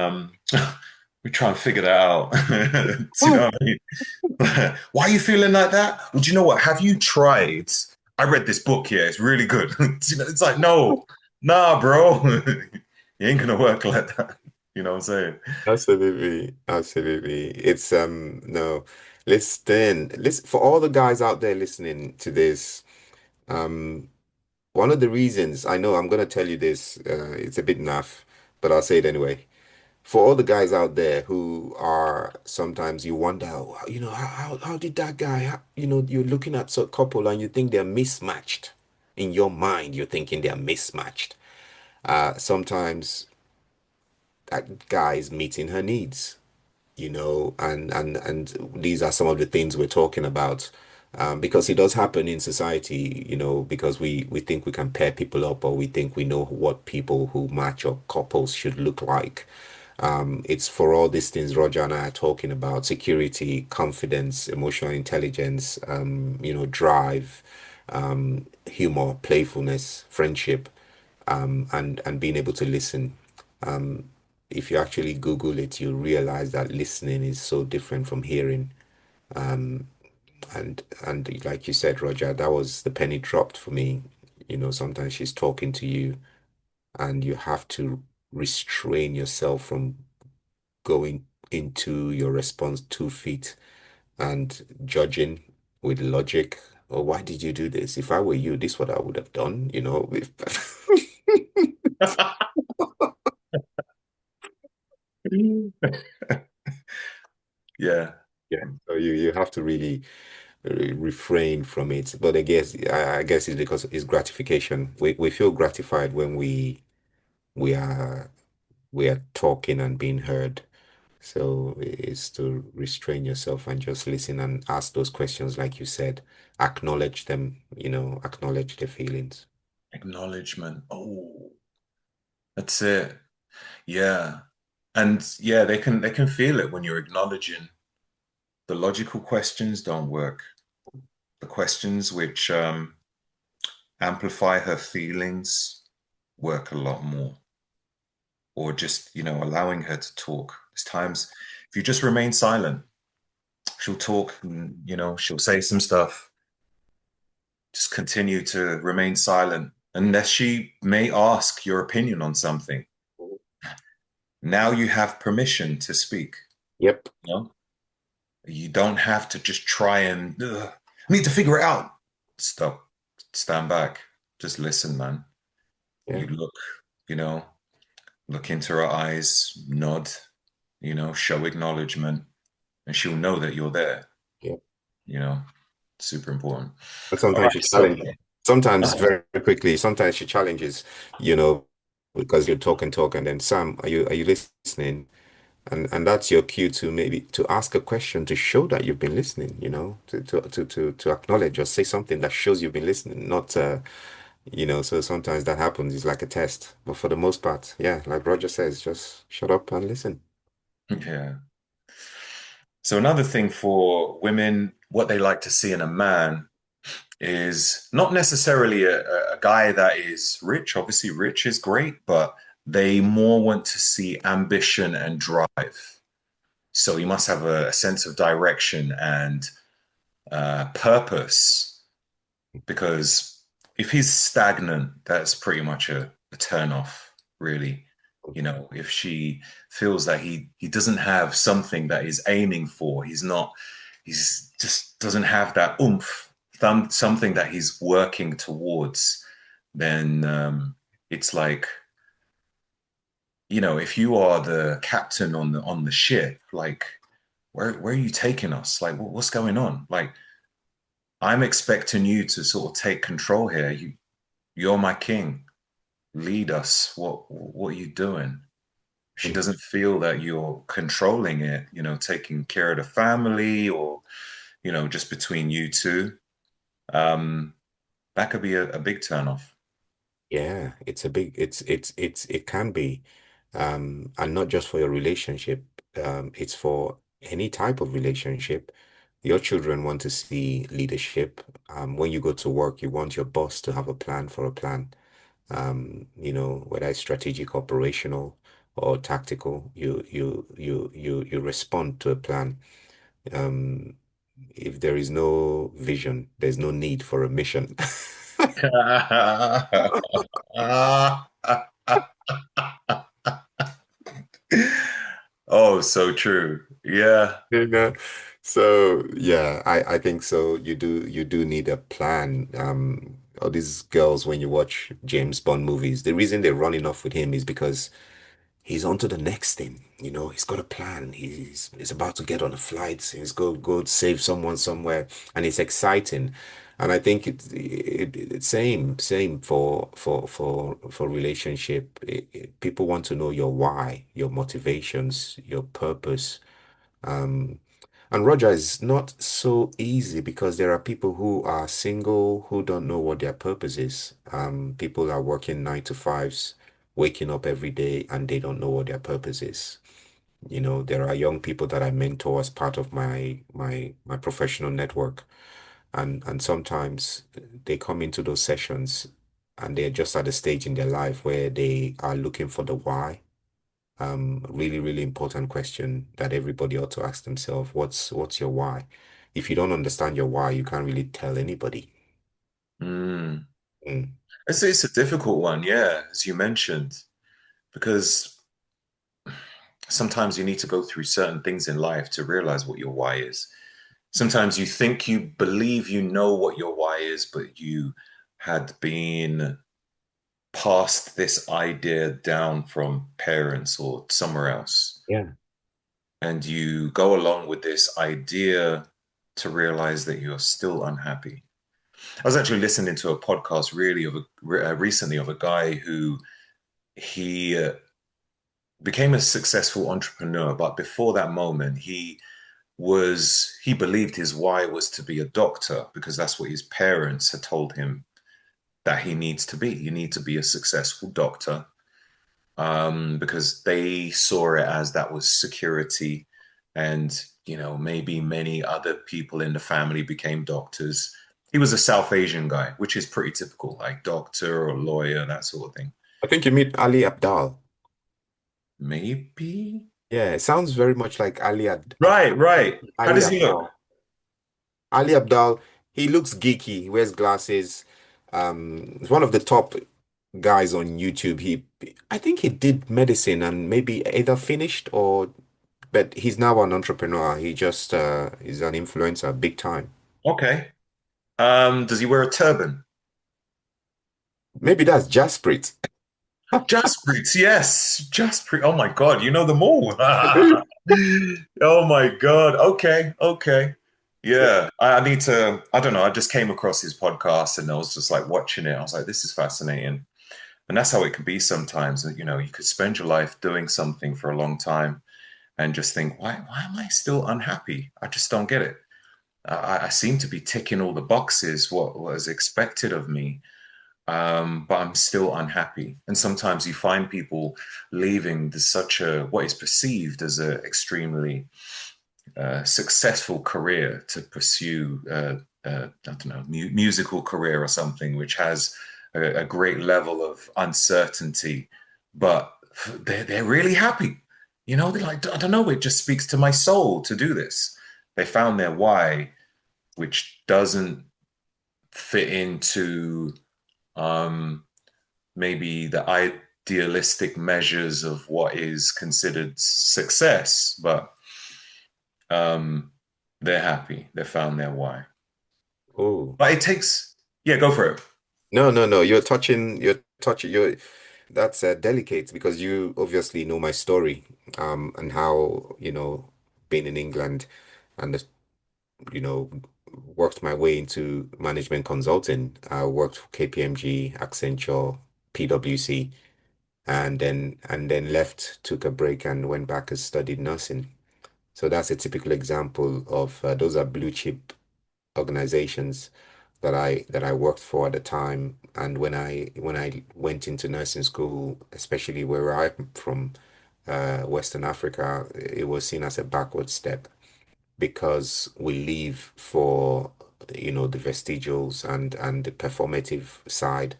We try and figure that out. Do you know what I mean? Why are you feeling like that? Well, do you know what? Have you tried? I read this book here. It's really good. It's like, no, nah, bro. You ain't gonna work like that. You know what I'm saying?
Absolutely. Absolutely. It's no, listen for all the guys out there listening to this. Um, One of the reasons I know I'm gonna tell you this, it's a bit naff, but I'll say it anyway. For all the guys out there who are sometimes you wonder, how did that guy, you're looking at a couple and you think they're mismatched. In your mind, you're thinking they're mismatched. Sometimes that guy is meeting her needs, and these are some of the things we're talking about. Because it does happen in society, because we think we can pair people up or we think we know what people who match or couples should look like. It's for all these things Roger and I are talking about: security, confidence, emotional intelligence, drive, humor, playfulness, friendship, and being able to listen. Um, if you actually Google it, you realize that listening is so different from hearing. Um, and like you said, Roger, that was the penny dropped for me. Sometimes she's talking to you, and you have to restrain yourself from going into your response 2 feet and judging with logic. Oh, why did you do this? If I were you, this is what I would have done,
Yeah.
Yeah, so you have to really refrain from it. But I guess it's because it's gratification. We feel gratified when we are we are talking and being heard. So it's to restrain yourself and just listen and ask those questions, like you said, acknowledge them, acknowledge the feelings.
Acknowledgement. Oh, that's it. Yeah. And yeah, they can feel it when you're acknowledging. The logical questions don't work. The questions which amplify her feelings work a lot more. Or just, allowing her to talk. There's times if you just remain silent, she'll talk and, she'll say some stuff. Just continue to remain silent unless she may ask your opinion on something. Now you have permission to speak.
Yep.
You know? You don't have to just try and I need to figure it out. Stop. Stand back. Just listen, man.
Yeah.
You look, you know, look into her eyes, nod, show acknowledgement, and she'll know that you're there.
Yeah.
You know, super important.
And
All
sometimes
right,
she
so
challenges. Sometimes very quickly, sometimes she challenges, you know, because you're talking, and then Sam, are you listening? And that's your cue to maybe to ask a question to show that you've been listening, to acknowledge or say something that shows you've been listening, not so sometimes that happens. It's like a test. But for the most part, yeah, like Roger says, just shut up and listen.
Yeah. So another thing for women, what they like to see in a man is not necessarily a guy that is rich. Obviously, rich is great, but they more want to see ambition and drive. So he must have a sense of direction and purpose, because if he's stagnant, that's pretty much a turn off, really. You know, if she feels that he doesn't have something that he's aiming for, he's just doesn't have that oomph, something that he's working towards, then it's like, if you are the captain on the ship, like where are you taking us? Like what's going on? Like I'm expecting you to sort of take control here. You're my king. Lead us. What are you doing? She doesn't feel that you're controlling it, taking care of the family, or, just between you two. Um, that could be a big turnoff.
Yeah, it can be, and not just for your relationship. It's for any type of relationship. Your children want to see leadership. When you go to work, you want your boss to have a plan for a plan. Whether it's strategic, operational, or tactical, you respond to a plan. Um, if there is no vision, there's no need for a mission.
Oh, so true. Yeah.
You know, so yeah, I think so. You do need a plan. All these girls, when you watch James Bond movies, the reason they're running off with him is because he's on to the next thing. He's got a plan. He's about to get on a flight. He's go save someone somewhere, and it's exciting. And I think it's same for relationship. People want to know your why, your motivations, your purpose. Um, and Roger is not so easy because there are people who are single who don't know what their purpose is. People are working 9 to 5s, waking up every day, and they don't know what their purpose is. There are young people that I mentor as part of my professional network, and sometimes they come into those sessions and they're just at a stage in their life where they are looking for the why. Really, really important question that everybody ought to ask themselves. What's your why? If you don't understand your why, you can't really tell anybody.
Mm.
Mm.
It's a difficult one, yeah, as you mentioned, because sometimes you need to go through certain things in life to realize what your why is. Sometimes you think you believe you know what your why is, but you had been passed this idea down from parents or somewhere else.
Yeah.
And you go along with this idea to realize that you're still unhappy. I was actually listening to a podcast really recently of a guy who he became a successful entrepreneur, but before that moment, he believed his why was to be a doctor because that's what his parents had told him that he needs to be. You need to be a successful doctor, because they saw it as that was security. And, maybe many other people in the family became doctors. He was a South Asian guy, which is pretty typical, like doctor or lawyer, that sort of thing.
I think you meet Ali Abdal.
Maybe.
Yeah, it sounds very much like
Right, right. How
Ali
does he
Abdal.
look?
Ali Abdal, he looks geeky, he wears glasses. He's one of the top guys on YouTube. I think he did medicine and maybe either finished or, but he's now an entrepreneur. He just is an influencer big time.
Okay. Does he wear a turban?
Maybe that's Jasprit.
Jasprit, yes. Jasprit. Oh my God, you know them all. Oh my God. Okay, okay. Yeah, I need to, I don't know. I just came across his podcast and I was just like watching it. I was like, this is fascinating. And that's how it can be sometimes. You know, you could spend your life doing something for a long time and just think, why am I still unhappy? I just don't get it. I seem to be ticking all the boxes, what was expected of me, but I'm still unhappy. And sometimes you find people leaving such a what is perceived as an extremely successful career to pursue, I don't know, musical career or something, which has a great level of uncertainty, but they're really happy. You know, they're like, I don't know, it just speaks to my soul to do this. They found their why, which doesn't fit into um, maybe the idealistic measures of what is considered success, but um, they're happy. They found their why.
Oh,
But it takes, yeah, go for it.
no, no, no. That's delicate because you obviously know my story, and how, being in England and, worked my way into management consulting. I worked for KPMG, Accenture, PwC, and then left, took a break, and went back and studied nursing. So that's a typical example of those are blue chip organizations that I worked for at the time. And when I went into nursing school, especially where I'm from, Western Africa, it was seen as a backward step because we leave for the vestigials and the performative side,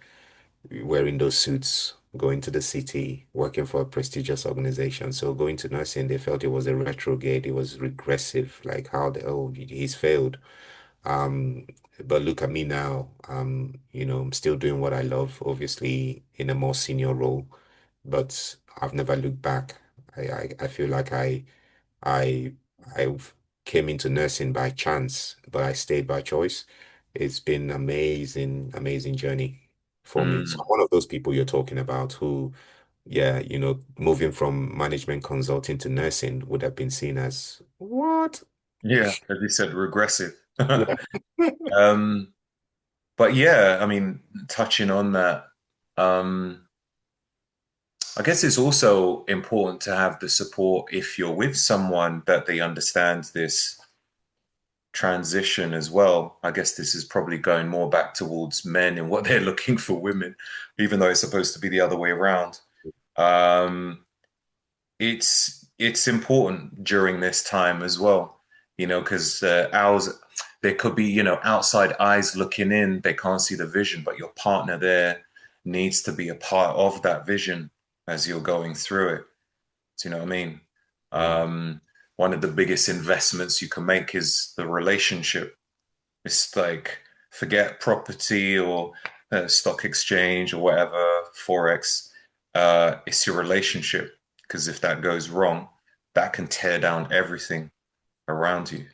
wearing those suits, going to the city, working for a prestigious organization. So going to nursing, they felt it was a retrograde, it was regressive, like how he's failed. um, but look at me now. I'm still doing what I love, obviously in a more senior role, but I've never looked back. I feel like I I came into nursing by chance, but I stayed by choice. It's been amazing, amazing journey for me. So
Mm,
I'm one of those people you're talking about who, yeah, moving from management consulting to nursing would have been seen as what?
yeah, as you said, regressive.
Yeah.
um, but yeah, I mean, touching on that, I guess it's also important to have the support if you're with someone that they understand this transition as well. I guess this is probably going more back towards men and what they're looking for women, even though it's supposed to be the other way around. Um, it's important during this time as well, you know, because ours there could be, you know, outside eyes looking in, they can't see the vision, but your partner there needs to be a part of that vision as you're going through it. Do you know what I mean?
Mm.
Um, one of the biggest investments you can make is the relationship. It's like forget property or stock exchange or whatever, Forex. It's your relationship. Because if that goes wrong, that can tear down everything around you. Do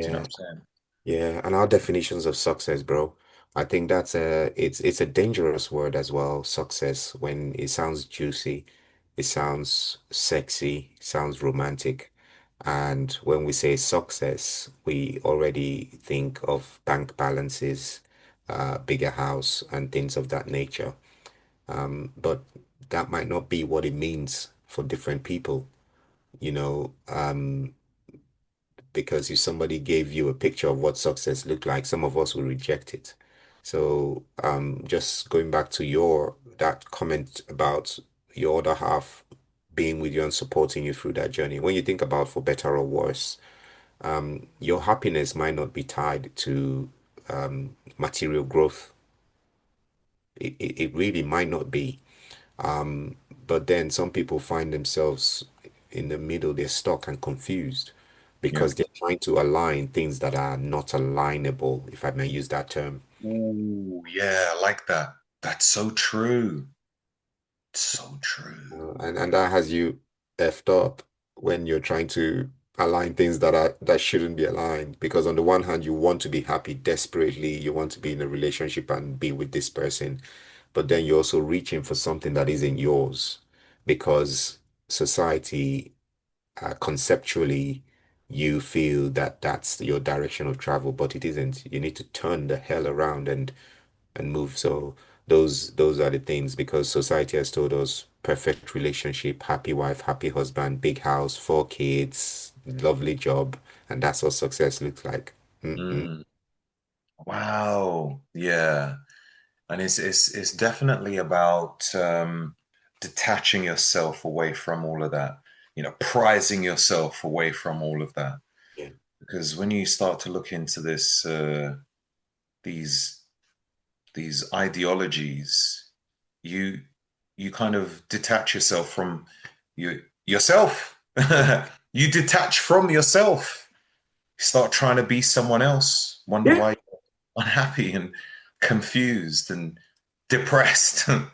you know
Yeah.
what I'm saying?
Yeah, and our definitions of success, bro. I think it's a dangerous word as well, success, when it sounds juicy, it sounds sexy, sounds romantic. And when we say success, we already think of bank balances, bigger house, and things of that nature. But that might not be what it means for different people, you know. Because if somebody gave you a picture of what success looked like, some of us will reject it. So, just going back to your that comment about your other half being with you and supporting you through that journey. When you think about for better or worse, your happiness might not be tied to material growth. It really might not be. But then some people find themselves in the middle, they're stuck and confused
Yeah.
because they're trying to align things that are not alignable, if I may use that term.
Ooh, yeah, I like that. That's so true. So true.
And that has you effed up when you're trying to align things that shouldn't be aligned. Because on the one hand, you want to be happy desperately, you want to be in a relationship and be with this person, but then you're also reaching for something that isn't yours because society, conceptually, you feel that that's your direction of travel, but it isn't. You need to turn the hell around and move. So. Those are the things because society has told us perfect relationship, happy wife, happy husband, big house, 4 kids, lovely job, and that's what success looks like. Mm-mm.
Mm. Wow. Yeah. And it's definitely about detaching yourself away from all of that, prizing yourself away from all of that.
Yeah.
Because when you start to look into these these ideologies, you you kind of detach yourself from yourself. You detach from yourself. You start trying to be someone else. Wonder
Yeah.
why you're unhappy and confused and depressed. Oh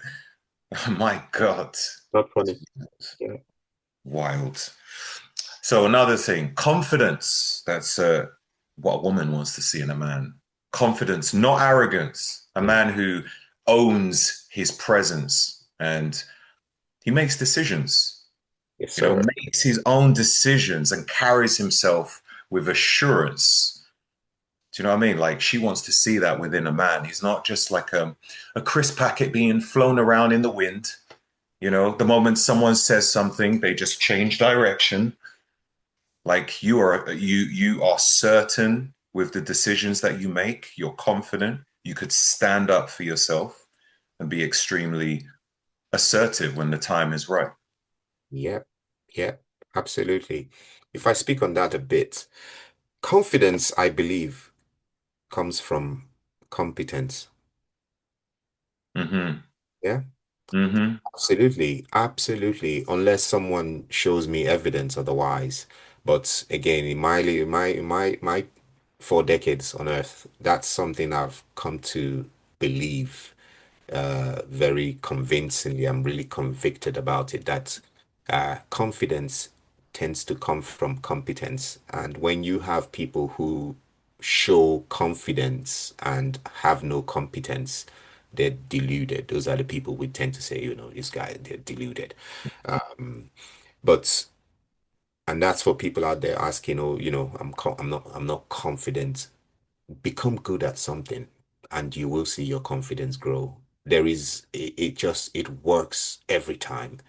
my God.
Not funny. Yeah.
Wild. So another thing, confidence. That's what a woman wants to see in a man. Confidence, not arrogance. A
Mm.
man who owns his presence and he makes decisions,
Yes, sir.
makes his own decisions and carries himself with assurance. Do you know what I mean? Like she wants to see that within a man. He's not just like a crisp packet being flown around in the wind. The moment someone says something, they just change direction. Like you are certain with the decisions that you make. You're confident. You could stand up for yourself and be extremely assertive when the time is right.
Yeah. Yeah. Absolutely. If I speak on that a bit, confidence, I believe, comes from competence.
Mm-hmm.
Yeah.
Mm-hmm.
Absolutely, absolutely. Unless someone shows me evidence otherwise. But again, in my 4 decades on Earth, that's something I've come to believe very convincingly. I'm really convicted about it that confidence tends to come from competence. And when you have people who show confidence and have no competence, they're deluded. Those are the people we tend to say, this guy, they're deluded. But and that's for people out there asking, oh, I'm not confident. Become good at something and you will see your confidence grow. It works every time.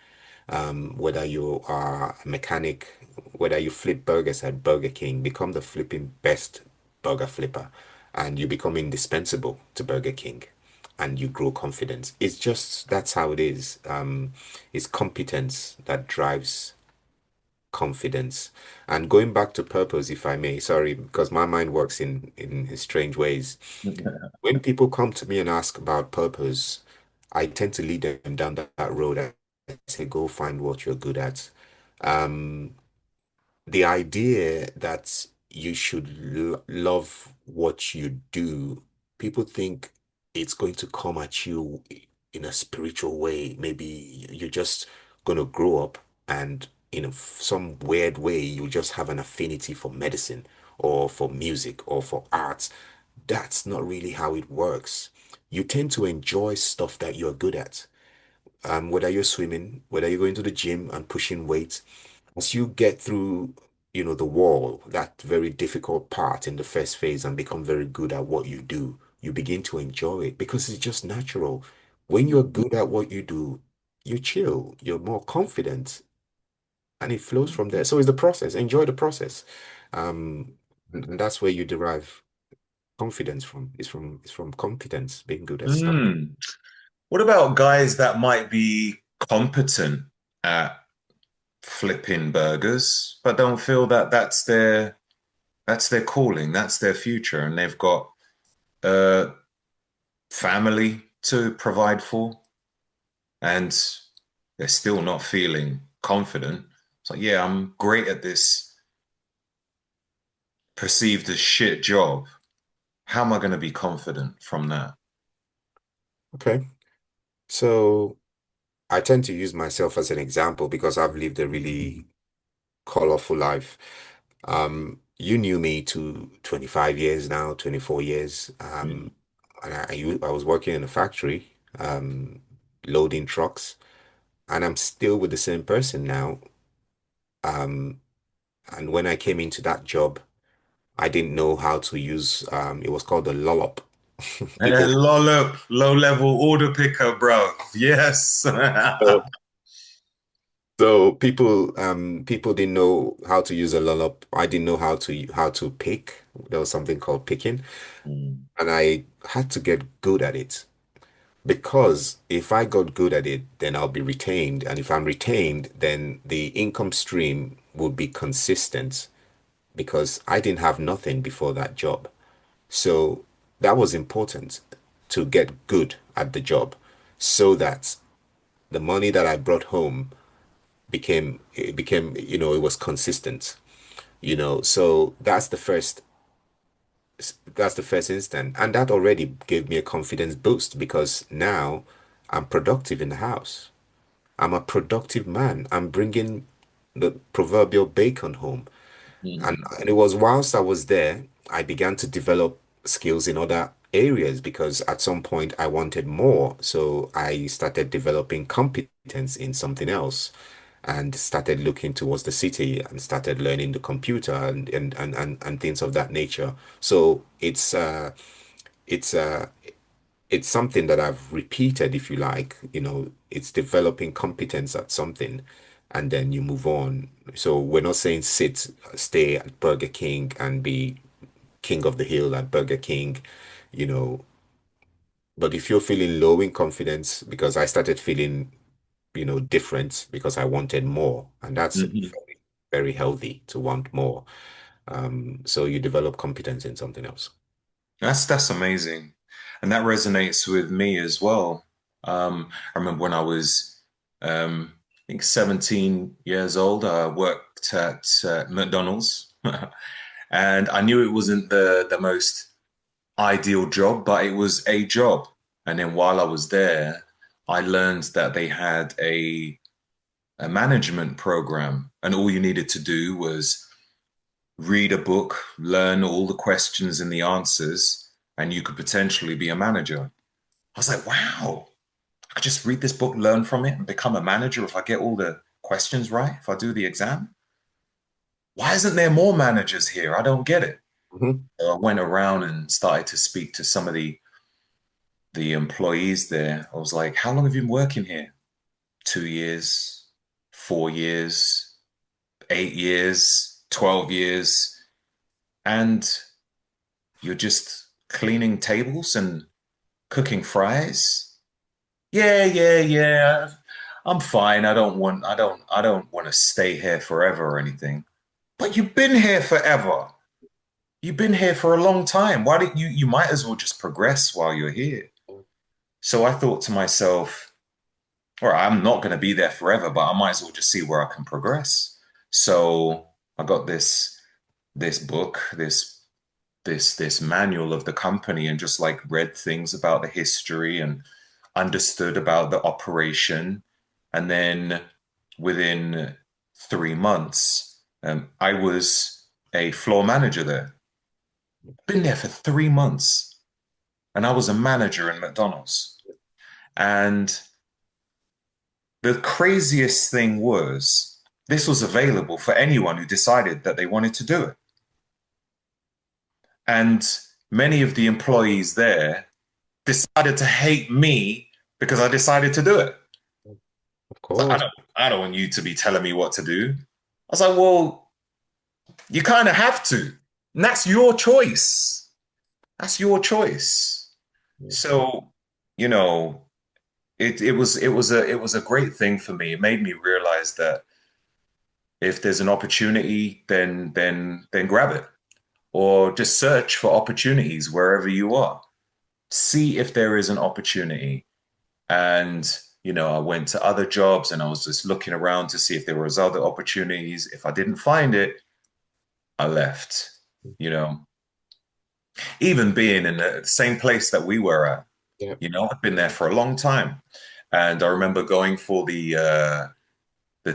Whether you are a mechanic, whether you flip burgers at Burger King, become the flipping best burger flipper and you become indispensable to Burger King and you grow confidence. It's just that's how it is. It's competence that drives confidence. And going back to purpose, if I may, sorry, because my mind works in strange ways. When people come to me and ask about purpose, I tend to lead them down that road. I say, go find what you're good at. Um, the idea that you should love what you do, people think it's going to come at you in a spiritual way. Maybe you're just going to grow up and in some weird way, you just have an affinity for medicine or for music or for arts. That's not really how it works. You tend to enjoy stuff that you're good at. Whether you're swimming, whether you're going to the gym and pushing weights, as you get through, the wall, that very difficult part in the first phase and become very good at what you do, you begin to enjoy it because it's just natural. When you're good at what you do, you chill, you're more confident, and it flows from there. So it's the process. Enjoy the process. And that's where you derive confidence from. It's from competence, being good at stuff.
Mm. What about guys that might be competent at flipping burgers, but don't feel that that's their calling, that's their future, and they've got a family to provide for, and they're still not feeling confident. It's like, yeah, I'm great at this perceived as shit job. How am I going to be confident from that?
Okay. So I tend to use myself as an example because I've lived a really colorful life. You knew me to 25 years now, 24 years.
Mm.
And I was working in a factory, loading trucks, and I'm still with the same person now. Um, and when I came into that job, I didn't know how to use, it was called the Lollop. People,
Lollop, low level order picker, bro. Yes.
so, so people didn't know how to use a lullaby. I didn't know how to pick. There was something called picking,
Mm,
and I had to get good at it. Because if I got good at it, then I'll be retained. And if I'm retained, then the income stream will be consistent because I didn't have nothing before that job. So that was important to get good at the job so that the money that I brought home became, it was consistent, So that's the first instant. And that already gave me a confidence boost because now I'm productive in the house. I'm a productive man. I'm bringing the proverbial bacon home. And,
mm,
and it was whilst I was there, I began to develop skills in other areas because at some point I wanted more. So I started developing competence in something else and started looking towards the city and started learning the computer and things of that nature. So it's uh it's something that I've repeated, if you like, it's developing competence at something and then you move on. So we're not saying stay at Burger King and be king of the hill at Burger King, you know, but if you're feeling low in confidence, because I started feeling, different because I wanted more, and that's
mhm.
very, very healthy to want more. So you develop competence in something else.
That's amazing. And that resonates with me as well. I remember when I was I think 17 years old, I worked at McDonald's and I knew it wasn't the most ideal job, but it was a job. And then while I was there, I learned that they had a management program, and all you needed to do was read a book, learn all the questions and the answers, and you could potentially be a manager. I was like, wow, I could just read this book, learn from it, and become a manager if I get all the questions right, if I do the exam. Why isn't there more managers here? I don't get it.
Mhm.
So I went around and started to speak to some of the employees there. I was like, how long have you been working here? 2 years, 4 years, 8 years, 12 years. And you're just cleaning tables and cooking fries? Yeah, yeah, yeah. I'm fine. I don't want to stay here forever or anything. But you've been here forever. You've been here for a long time. Why didn't you might as well just progress while you're here. So I thought to myself, all right, I'm not going to be there forever, but I might as well just see where I can progress. So I got this book, this manual of the company and just like read things about the history and understood about the operation. And then within 3 months, I was a floor manager there. Been there for 3 months, and I was a manager in McDonald's. And the craziest thing was this was available for anyone who decided that they wanted to do it. And many of the employees there decided to hate me because I decided to do it.
Of
I was like,
course.
I don't want you to be telling me what to do. I was like, well, you kind of have to. And that's your choice. That's your choice. So, you know, it was a great thing for me. It made me realize that if there's an opportunity, then grab it. Or just search for opportunities wherever you are. See if there is an opportunity. And, I went to other jobs and I was just looking around to see if there was other opportunities. If I didn't find it, I left. You know, even being in the same place that we were at,
Yeah.
I've been there for a long time. And I remember going for the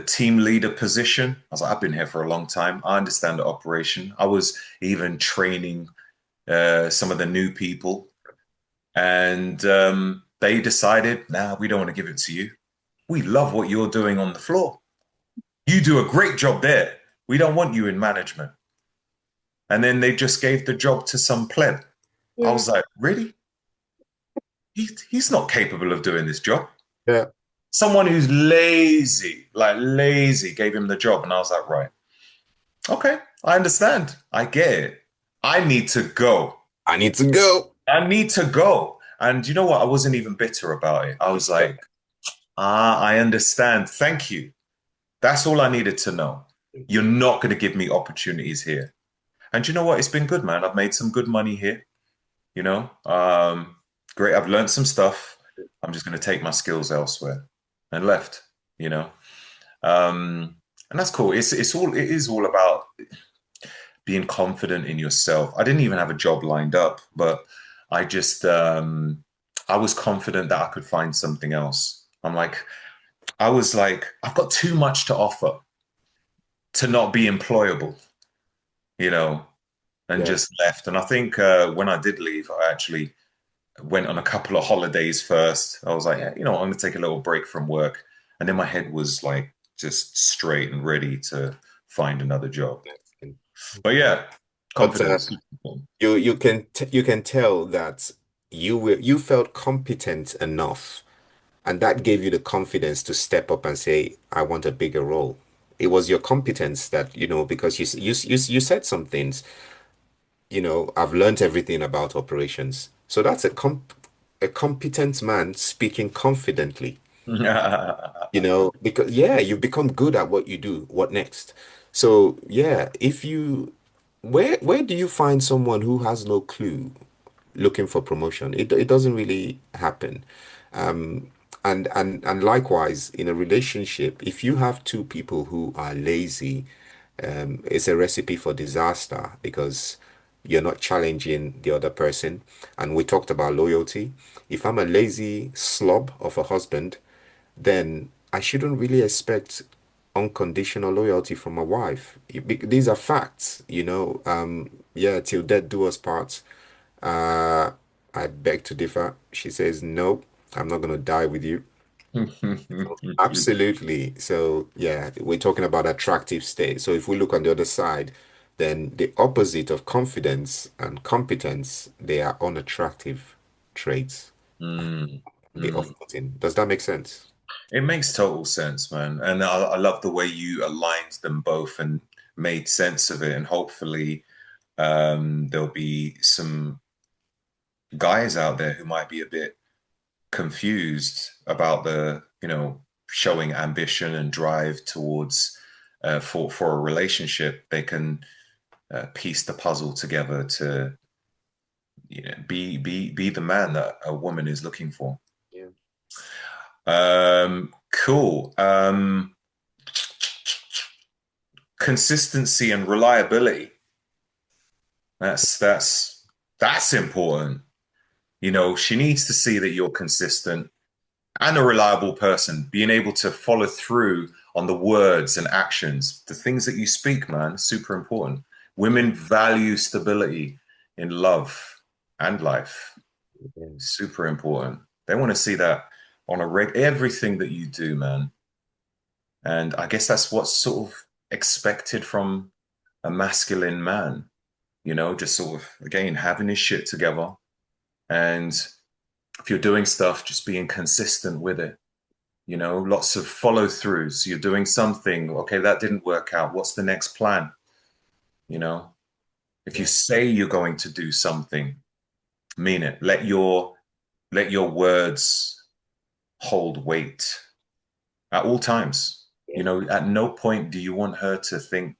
team leader position. I was like, I've been here for a long time. I understand the operation. I was even training some of the new people, and they decided, nah, we don't want to give it to you. We love what you're doing on the floor. You do a great job there. We don't want you in management. And then they just gave the job to some pleb. I
Yeah.
was like, really? he's not capable of doing this job.
Yeah.
Someone who's lazy, like lazy, gave him the job. And I was like, right, okay, I understand. I get it. I need to go.
I need to go.
I need to go. And you know what? I wasn't even bitter about it. I was like, I understand. Thank you. That's all I needed to know. You're not going to give me opportunities here. And you know what? It's been good, man. I've made some good money here. You know, great. I've learned some stuff. I'm just going to take my skills elsewhere and left. You know, and that's cool. It is all about being confident in yourself. I didn't even have a job lined up, but I just I was confident that I could find something else. I was like, I've got too much to offer to not be employable, you know, and
Yeah.
just left. And I think when I did leave, I actually went on a couple of holidays first. I was like, yeah, you know, I'm gonna take a little break from work, and then my head was like just straight and ready to find another job. But yeah,
But
confidence.
you can tell that you felt competent enough, and that gave you the confidence to step up and say, I want a bigger role. It was your competence that, because you said some things, I've learned everything about operations. So that's a competent man speaking confidently, because yeah, you become good at what you do. What next? So yeah, if you where do you find someone who has no clue looking for promotion? It doesn't really happen. Um, and likewise in a relationship, if you have two people who are lazy, it's a recipe for disaster because you're not challenging the other person. And we talked about loyalty. If I'm a lazy slob of a husband, then I shouldn't really expect unconditional loyalty from my wife. These are facts, Yeah, till death do us part. Uh, I beg to differ. She says, no, I'm not going to die with you. Absolutely. So, yeah, we're talking about attractive state. So, if we look on the other side, then the opposite of confidence and competence, they are unattractive traits.
Mm,
Be
mm.
off-putting. Does that make sense?
It makes total sense, man. And I love the way you aligned them both and made sense of it. And hopefully, there'll be some guys out there who might be a bit confused about showing ambition and drive towards for a relationship. They can piece the puzzle together to be the man that a woman is looking for.
Yeah.
Cool. Consistency and reliability. That's important. You know, she needs to see that you're consistent and a reliable person, being able to follow through on the words and actions, the things that you speak, man, super important. Women value stability in love and life.
Yeah.
Super important. They want to see that on a everything that you do, man. And I guess that's what's sort of expected from a masculine man, just sort of, again, having his shit together. And if you're doing stuff, just being consistent with it, lots of follow throughs. So you're doing something, okay, that didn't work out. What's the next plan? You know, if you
Yeah.
say you're going to do something, mean it. Let your words hold weight at all times.
Yeah.
At no point do you want her to think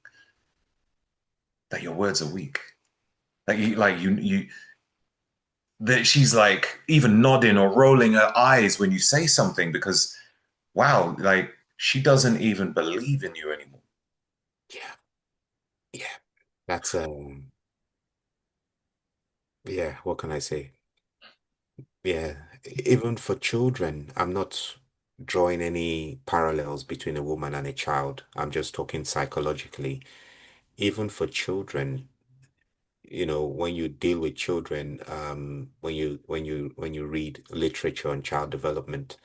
that your words are weak. That she's like even nodding or rolling her eyes when you say something because wow, like she doesn't even believe in you anymore.
Yeah. Yeah. That's yeah, what can I say? Yeah, even for children, I'm not drawing any parallels between a woman and a child. I'm just talking psychologically. Even for children, when you deal with children, when you read literature on child development,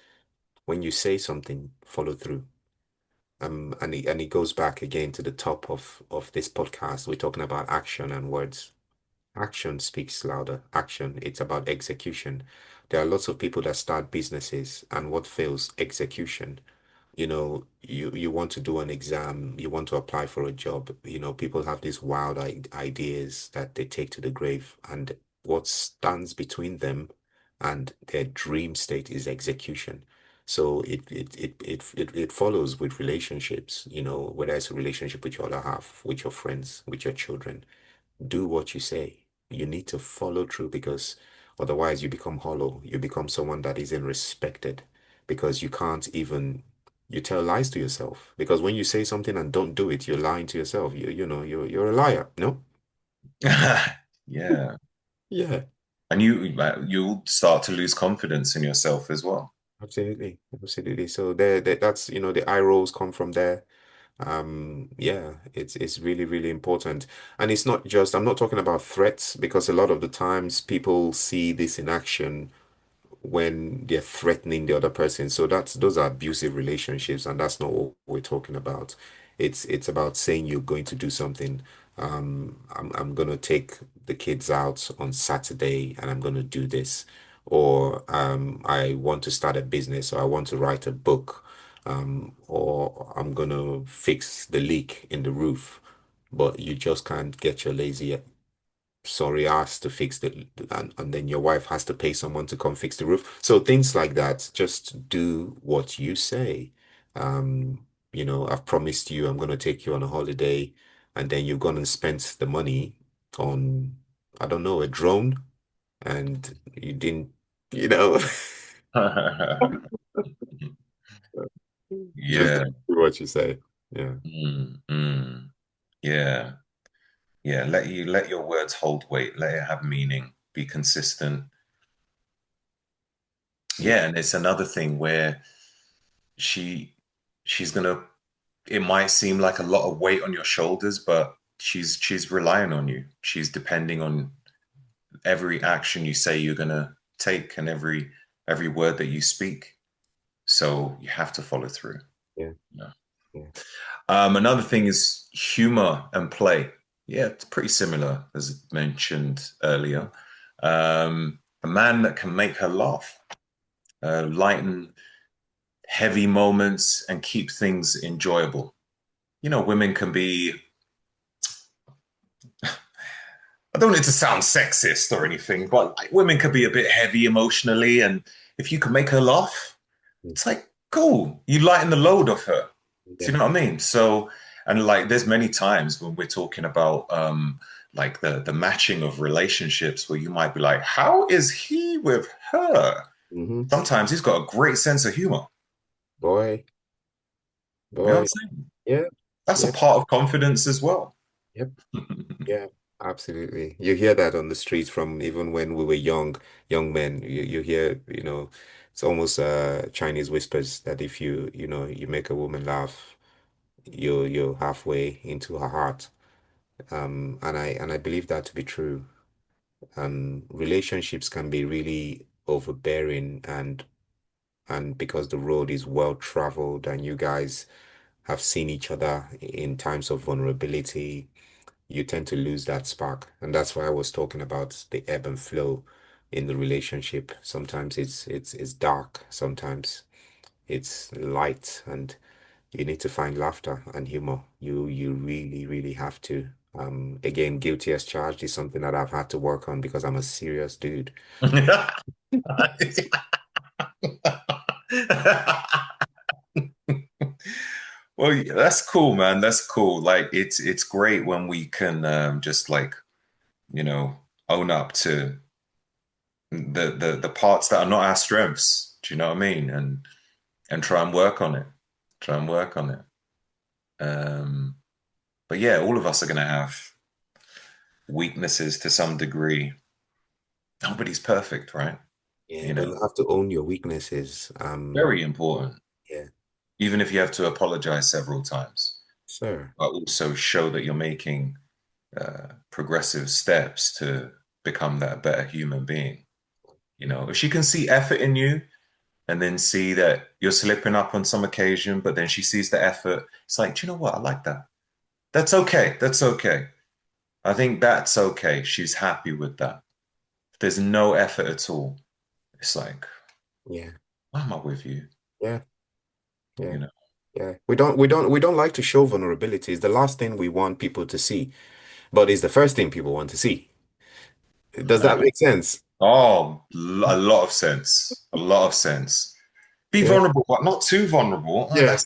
when you say something, follow through. And it goes back again to the top of this podcast. We're talking about action and words. Action speaks louder. Action, it's about execution. There are lots of people that start businesses and what fails? Execution. You want to do an exam, you want to apply for a job. People have these wild ideas that they take to the grave, and what stands between them and their dream state is execution. So it follows with relationships, whether it's a relationship with your other half, with your friends, with your children. Do what you say. You need to follow through because otherwise you become hollow. You become someone that isn't respected because you can't even you tell lies to yourself. Because when you say something and don't do it, you're lying to yourself. You're a liar. No?
Yeah.
Yeah,
And you'll start to lose confidence in yourself as well.
absolutely. Absolutely. So that's the eye rolls come from there. Yeah, it's really, really important. And it's not just, I'm not talking about threats because a lot of the times people see this in action when they're threatening the other person. So those are abusive relationships, and that's not what we're talking about. It's about saying you're going to do something. I'm gonna take the kids out on Saturday and I'm gonna do this. Or I want to start a business or I want to write a book. Or I'm gonna fix the leak in the roof, but you just can't get your lazy sorry ass to fix and then your wife has to pay someone to come fix the roof. So things like that, just do what you say. I've promised you I'm going to take you on a holiday, and then you've gone and spent the money on, I don't know, a drone, and you didn't, you know, just
Yeah.
do what you say. Yeah.
Mm, mm. Yeah. Yeah. Let your words hold weight. Let it have meaning. Be consistent.
Yeah.
Yeah. And it's another thing where she she's gonna it might seem like a lot of weight on your shoulders, but she's relying on you. She's depending on every action you say you're gonna take and every word that you speak. So you have to follow through.
Yeah.
Yeah.
Yeah.
Another thing is humor and play. Yeah, it's pretty similar as mentioned earlier. A man that can make her laugh, lighten heavy moments, and keep things enjoyable. Women can be, I don't want it to sound sexist or anything, but like, women can be a bit heavy emotionally. And if you can make her laugh, it's like, cool, you lighten the load off her. Do
Yeah.
you know what I mean? So, and like, there's many times when we're talking about, like the matching of relationships where you might be like, how is he with her?
Hmm.
Sometimes he's got a great sense of humor.
Boy,
You know what
boy.
I'm saying?
Yeah.
That's a
Yeah.
part of confidence as well.
Yep. Yeah, absolutely. You hear that on the streets from even when we were young men. You hear, it's almost Chinese whispers that if you make a woman laugh, you're halfway into her heart. And I believe that to be true. Relationships can be really overbearing and because the road is well traveled and you guys have seen each other in times of vulnerability, you tend to lose that spark. And that's why I was talking about the ebb and flow in the relationship. Sometimes it's dark, sometimes it's light, and you need to find laughter and humor. You really, really have to. Again, guilty as charged is something that I've had to work on because I'm a serious dude.
Well, yeah, that's cool, man. That's cool. Like it's great when we can just like, you know, own up to the parts that are not our strengths. Do you know what I mean? And try and work on it. Try and work on it. Um, but yeah, all of us are gonna have weaknesses to some degree. Nobody's perfect, right?
Yeah,
You
but
know,
you have to own your weaknesses.
very important.
Yeah,
Even if you have to apologize several times,
sir.
but also show that you're making progressive steps to become that better human being. If she can see effort in you and then see that you're slipping up on some occasion, but then she sees the effort, it's like, do you know what? I like that. That's okay. That's okay. I think that's okay. She's happy with that. There's no effort at all. It's like,
Yeah,
why am I with you?
yeah, yeah,
You know?
yeah. We don't like to show vulnerability. It's the last thing we want people to see, but it's the first thing people want to see. Does that make sense?
Oh, a lot of sense. A lot of sense. Be
Yeah,
vulnerable, but not too vulnerable. Oh,
yeah.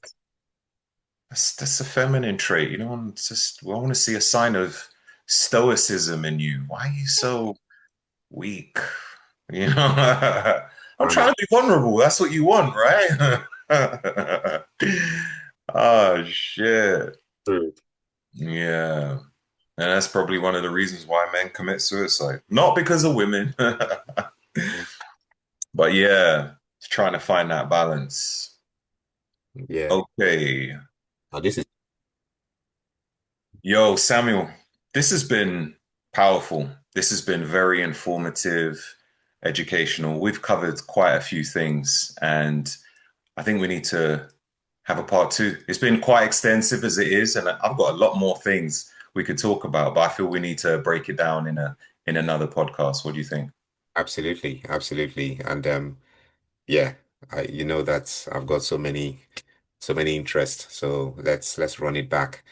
that's a feminine trait. You know, it's just I want to see a sign of stoicism in you. Why are you so weak? You know, I'm
And
trying to be vulnerable. That's what you want, right? Oh shit.
true.
Yeah. And that's probably one of the reasons why men commit suicide. Not because of women, but yeah, trying to find that balance.
Yeah.
Okay.
Now this is
Yo, Samuel, this has been powerful. This has been very informative, educational. We've covered quite a few things, and I think we need to have a part two. It's been quite extensive as it is, and I've got a lot more things we could talk about, but I feel we need to break it down in another podcast. What do you think?
absolutely, absolutely. And yeah, that I've got so many interests. So let's run it back.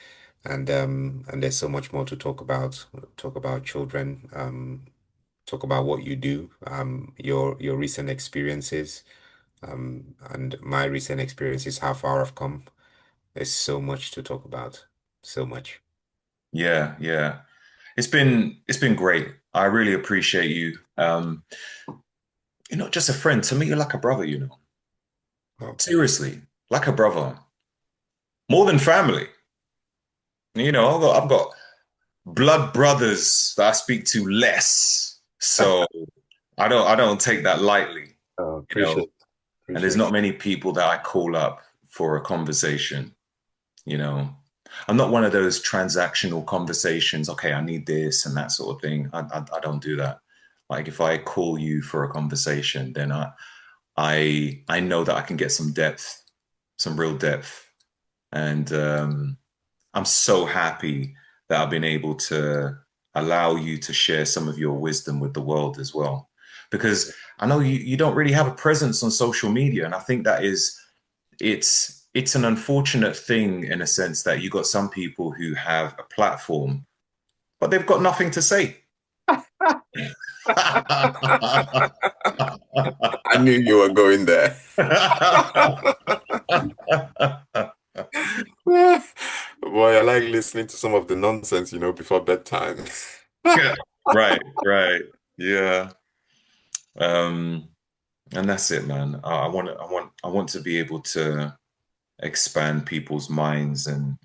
And there's so much more to talk about. Talk about children, talk about what you do, your recent experiences, and my recent experiences, how far I've come. There's so much to talk about. So much.
Yeah, yeah. It's been great. I really appreciate you. You're not just a friend. To me, you're like a brother, you know.
Okay.
Seriously, like a brother. More than family. You know, I've got blood brothers that I speak to less. So I don't take that lightly, you know.
Appreciate
And there's
appreciate.
not many people that I call up for a conversation, you know. I'm not one of those transactional conversations, okay, I need this and that sort of thing. I don't do that. Like if I call you for a conversation, then I know that I can get some depth, some real depth. And I'm so happy that I've been able to allow you to share some of your wisdom with the world as well. Because I know you don't really have a presence on social media, and I think that is it's an unfortunate thing in a sense that you got some people who have a platform, but they've got nothing to say.
I knew you were going there. Boy, I like listening to some of the nonsense, before bedtime.
Yeah. Right, right. Yeah. Um, and that's it, man. I want to be able to expand people's minds and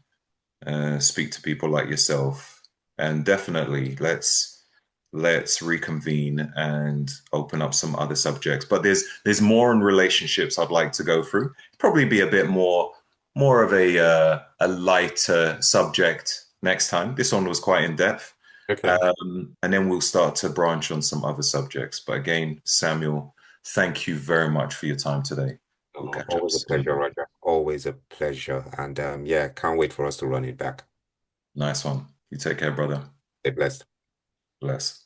speak to people like yourself. And definitely, let's reconvene and open up some other subjects. But there's more in relationships I'd like to go through. Probably be a bit more of a lighter subject next time. This one was quite in depth.
Okay.
And then we'll start to branch on some other subjects. But again, Samuel, thank you very much for your time today. We'll catch up
Always a
soon.
pleasure, Roger. Always a pleasure. And yeah, can't wait for us to run it back.
Nice one. You take care, brother.
Stay blessed.
Bless.